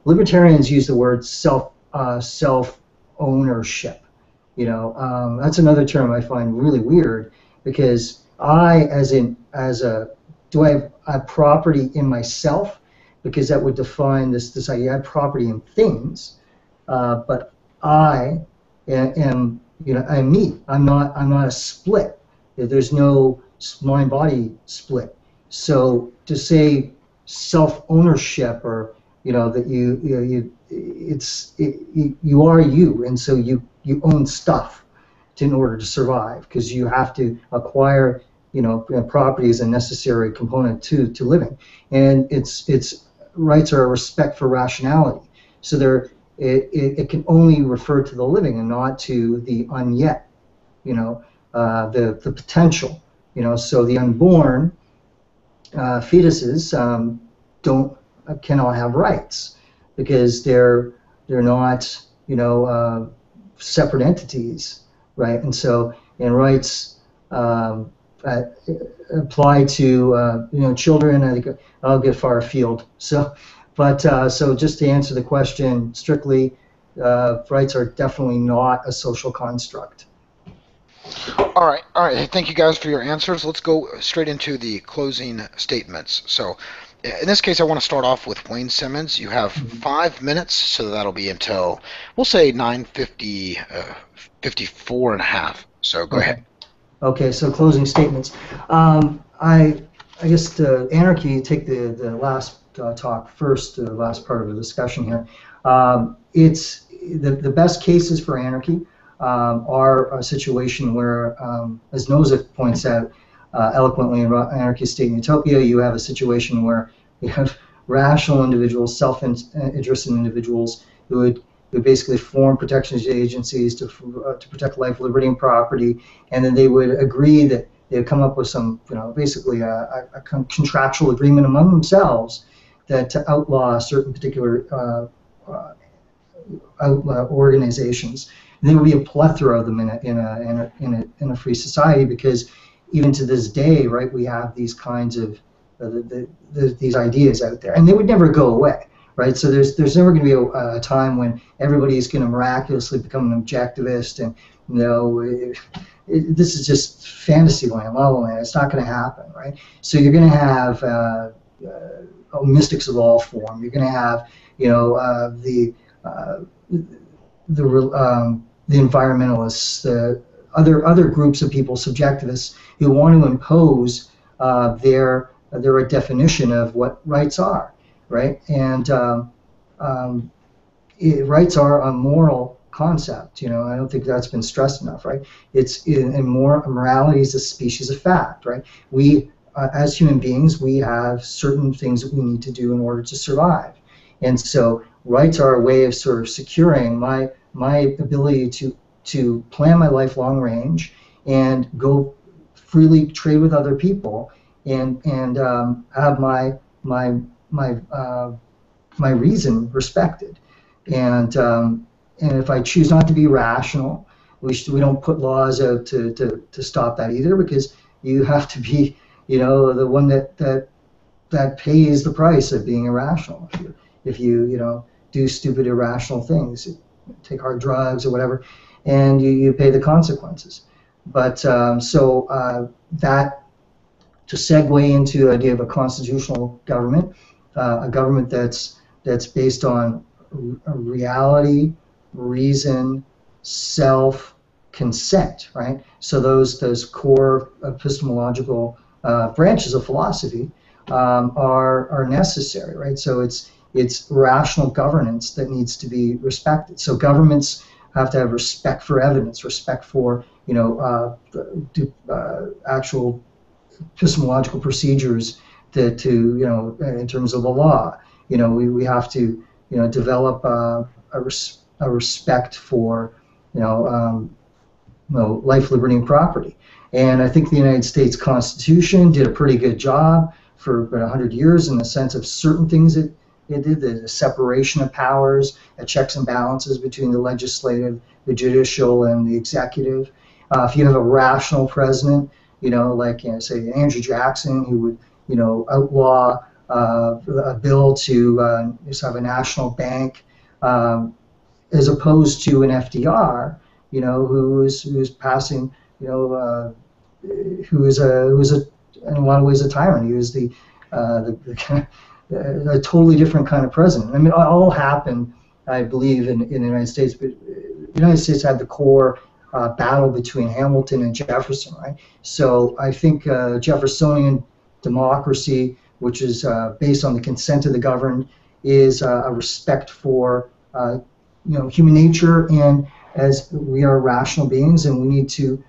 Libertarians use the word self ownership. That's another term I find really weird, because do I have property in myself? Because that would define this idea. I have property in things, but I am I'm me. I'm not a split. There's no mind-body split. So to say self-ownership, or that you are you, and so you own stuff in order to survive, because you have to acquire property is a necessary component to living, and it's rights are a respect for rationality. So it can only refer to the living and not to the unyet, the potential, so the unborn fetuses cannot have rights, because they're not separate entities, right? And so rights apply to children. I think I'll get far afield. So just to answer the question strictly, rights are definitely not a social construct. All right. Thank you guys for your answers. Let's go straight into the closing statements. So, in this case, I want to start off with Wayne Simmons. You have 5 minutes, so that'll be until, we'll say 9:54 and a half. So go ahead. Okay, so closing statements. I guess the anarchy, take the last talk first, the last part of the discussion here. It's the best cases for anarchy are a situation where, as Nozick points out eloquently in Anarchy, State, and Utopia, you have a situation where you have rational individuals, self-interested individuals who would basically form protection agencies to protect life, liberty, and property, and then they would agree that they would come up with some, basically a contractual agreement among themselves that to outlaw certain particular organizations. And there would be a plethora of them in a free society, because even to this day, right, we have these kinds of these ideas out there, and they would never go away. Right, so there's never going to be a time when everybody's going to miraculously become an objectivist, and this is just fantasy land, la la land. It's not going to happen, right? So you're going to have mystics of all form. You're going to have the environmentalists, the other groups of people, subjectivists, who want to impose their definition of what rights are. Right, and rights are a moral concept. I don't think that's been stressed enough. Right, morality is a species of fact. Right, we as human beings, we have certain things that we need to do in order to survive, and so rights are a way of sort of securing my ability to plan my life long range and go freely trade with other people and have my reason respected, and if I choose not to be rational, we don't put laws out to stop that either, because you have to be the one that pays the price of being irrational. If you do stupid irrational things, take hard drugs or whatever, and you pay the consequences. But that, to segue into the idea of a constitutional government. A government that's based on reality, reason, self, consent, right? So those core epistemological branches of philosophy are necessary, right? So it's rational governance that needs to be respected. So governments have to have respect for evidence, respect for actual epistemological procedures. In terms of the law, we have to, develop a respect for, life, liberty, and property. And I think the United States Constitution did a pretty good job for about 100 years in the sense of certain things it did, the separation of powers, checks and balances between the legislative, the judicial, and the executive. If you have a rational president, say Andrew Jackson, who would outlaw a bill to just have a national bank, as opposed to an FDR, who's passing, who is in a lot of ways a tyrant. He was a totally different kind of president. I mean, it all happened, I believe, in the United States, but the United States had the core battle between Hamilton and Jefferson, right? So I think Jeffersonian democracy, which is based on the consent of the governed, is a respect for human nature, and as we are rational beings, and we need to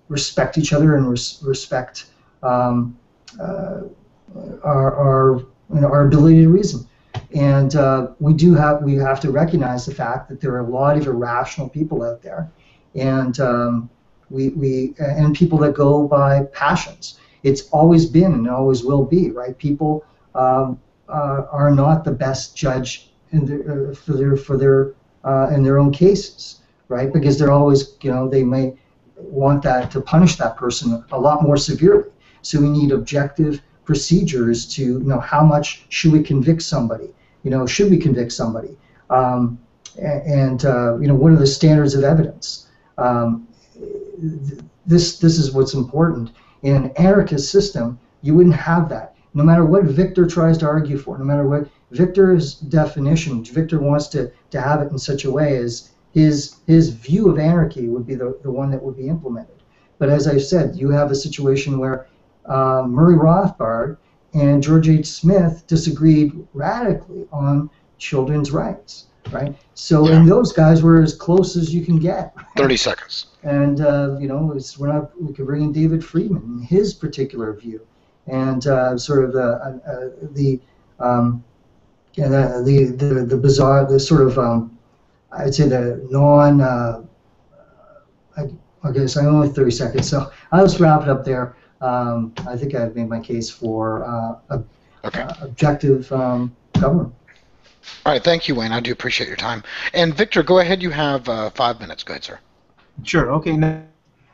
respect each other and respect our ability to reason. And we have to recognize the fact that there are a lot of irrational people out there, and and people that go by passions. It's always been and always will be, right? People are not the best judge in their own cases, right? Because they're always, they may want that to punish that person a lot more severely. So we need objective procedures to know how much should we convict somebody. Should we convict somebody? What are the standards of evidence? This is what's important. In an anarchist system, you wouldn't have that. No matter what Victor tries to argue for, no matter what Victor's definition, Victor wants to have it in such a way as his view of anarchy would be the one that would be implemented. But as I said, you have a situation where Murray Rothbard and George H. Smith disagreed radically on children's rights, right? So, Yeah. and those guys were as close as you can get. 30 seconds. And we could bring in David Friedman and his particular view, and sort of the bizarre, the sort of I'd say the non. Okay, so I'm only 30 seconds, so I'll just wrap it up there. I think I've made my case for objective government. All right, thank you, Wayne. I do appreciate your time. And Victor, go ahead. You have 5 minutes. Go ahead, sir. Sure. Okay.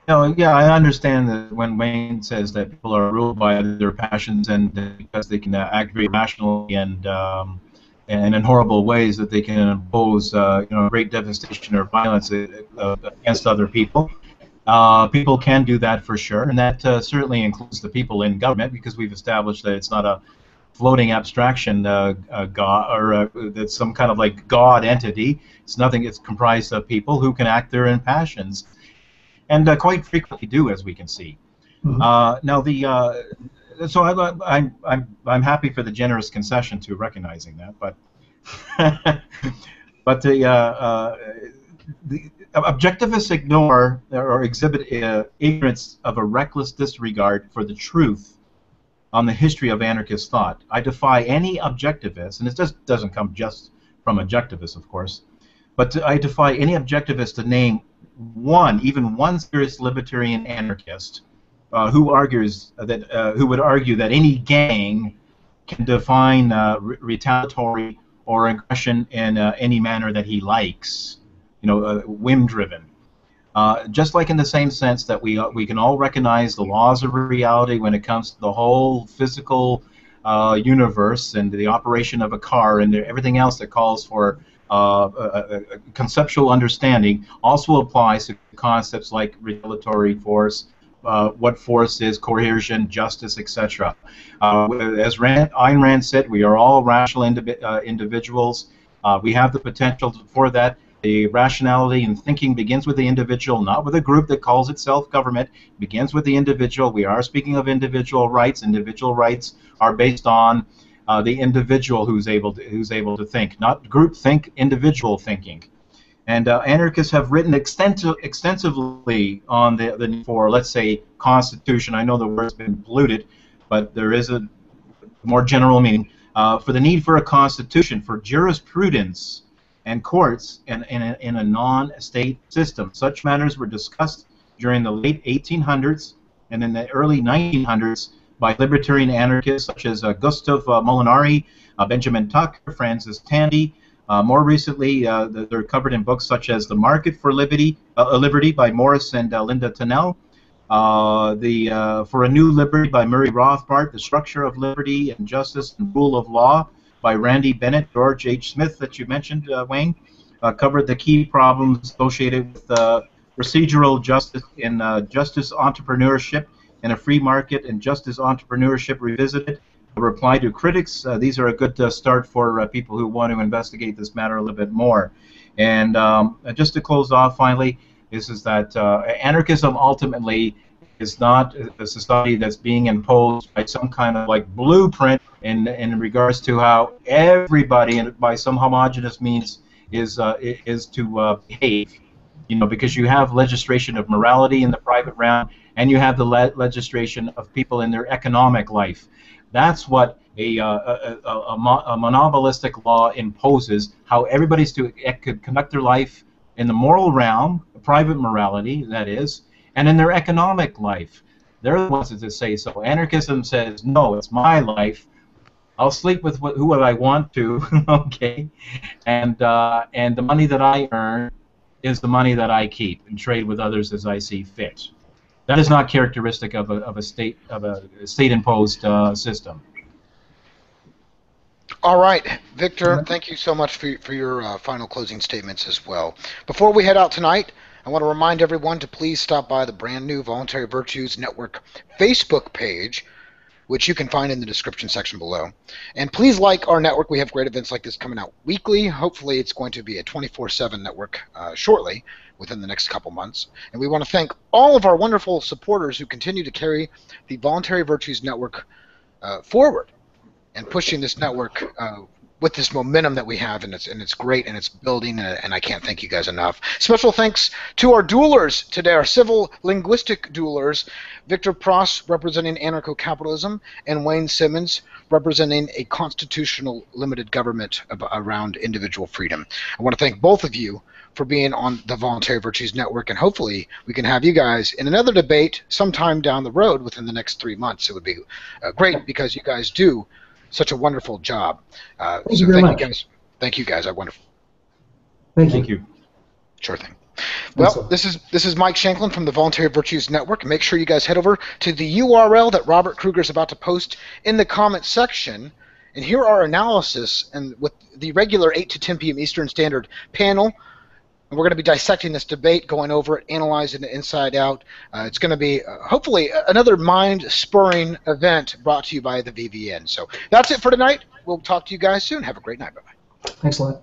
No, yeah, I understand that when Wayne says that people are ruled by their passions and because they can act very rationally and in horrible ways that they can impose great devastation or violence against other people. People can do that for sure, and that certainly includes the people in government, because we've established that it's not a floating abstraction god, or that's some kind of like god entity. It's nothing. It's comprised of people who can act their own passions, and quite frequently do, as we can see. Mm-hmm. Now so I'm happy for the generous concession to recognizing that, but but the objectivists ignore or exhibit ignorance of a reckless disregard for the truth on the history of anarchist thought. I defy any objectivist, and it just doesn't come just from objectivists, of course, but I defy any objectivist to name even one serious libertarian anarchist who would argue that any gang can define retaliatory or aggression in any manner that he likes, whim-driven. Just like in the same sense that we can all recognize the laws of reality when it comes to the whole physical universe and the operation of a car and everything else that calls for a conceptual understanding, also applies to concepts like retaliatory force, what force is, coercion, justice, etc. As Ayn Rand said, we are all rational individuals. We have the potential for that. The rationality and thinking begins with the individual, not with a group that calls itself government. It begins with the individual. We are speaking of individual rights. Individual rights are based on the individual who's able to think, not group think, individual thinking. And anarchists have written extensively on the need for, let's say, constitution. I know the word's been polluted, but there is a more general meaning for the need for a constitution, for jurisprudence and courts in a non-state system. Such matters were discussed during the late 1800s and in the early 1900s by libertarian anarchists such as Gustav Molinari, Benjamin Tucker, Francis Tandy. More recently, they're covered in books such as The Market for Liberty by Morris and Linda Tennell, For a New Liberty by Murray Rothbard, The Structure of Liberty and Justice and Rule of Law by Randy Bennett. George H. Smith, that you mentioned, Wayne, covered the key problems associated with procedural justice in justice entrepreneurship in a free market and justice entrepreneurship revisited. A reply to critics. These are a good start for people who want to investigate this matter a little bit more. And just to close off finally, is that anarchism ultimately is not a society that's being imposed by some kind of like blueprint in regards to how everybody, and by some homogenous means, is to behave. Because you have legislation of morality in the private realm, and you have the legislation of people in their economic life. That's what a monopolistic law imposes, how everybody's to conduct their life in the moral realm, private morality, that is, and in their economic life. They're the ones that say so. Anarchism says, no, it's my life. I'll sleep with who I want to, okay, and the money that I earn is the money that I keep and trade with others as I see fit. That is not characteristic of a state-imposed system. All right, Victor, thank you so much for your final closing statements as well. Before we head out tonight, I want to remind everyone to please stop by the brand new Voluntary Virtues Network Facebook page. which you can find in the description section below. And please like our network. We have great events like this coming out weekly. Hopefully it's going to be a 24/7 network shortly, within the next couple months. And we want to thank all of our wonderful supporters who continue to carry the Voluntary Virtues Network forward and pushing this network with this momentum that we have, and it's great, and it's building, and I can't thank you guys enough. Special thanks to our duelers today, our civil linguistic duelers, Victor Pross representing Anarcho-Capitalism, and Wayne Simmons representing a constitutional limited government around individual freedom. I want to thank both of you for being on the Voluntary Virtues Network, and hopefully we can have you guys in another debate sometime down the road within the next 3 months. It would be great, because you guys do such a wonderful job. Thank you very much. Thank you guys. Wonderful. Thank you. Sure thing. Well, this is Mike Shanklin from the Voluntary Virtues Network. Make sure you guys head over to the URL that Robert Kruger is about to post in the comment section. And here are our analysis, and with the regular 8 to 10 p.m. Eastern Standard panel. And we're going to be dissecting this debate, going over it, analyzing it inside out. It's going to be, hopefully, another mind-spurring event brought to you by the VVN. So that's it for tonight. We'll talk to you guys soon. Have a great night. Bye-bye. Thanks a lot.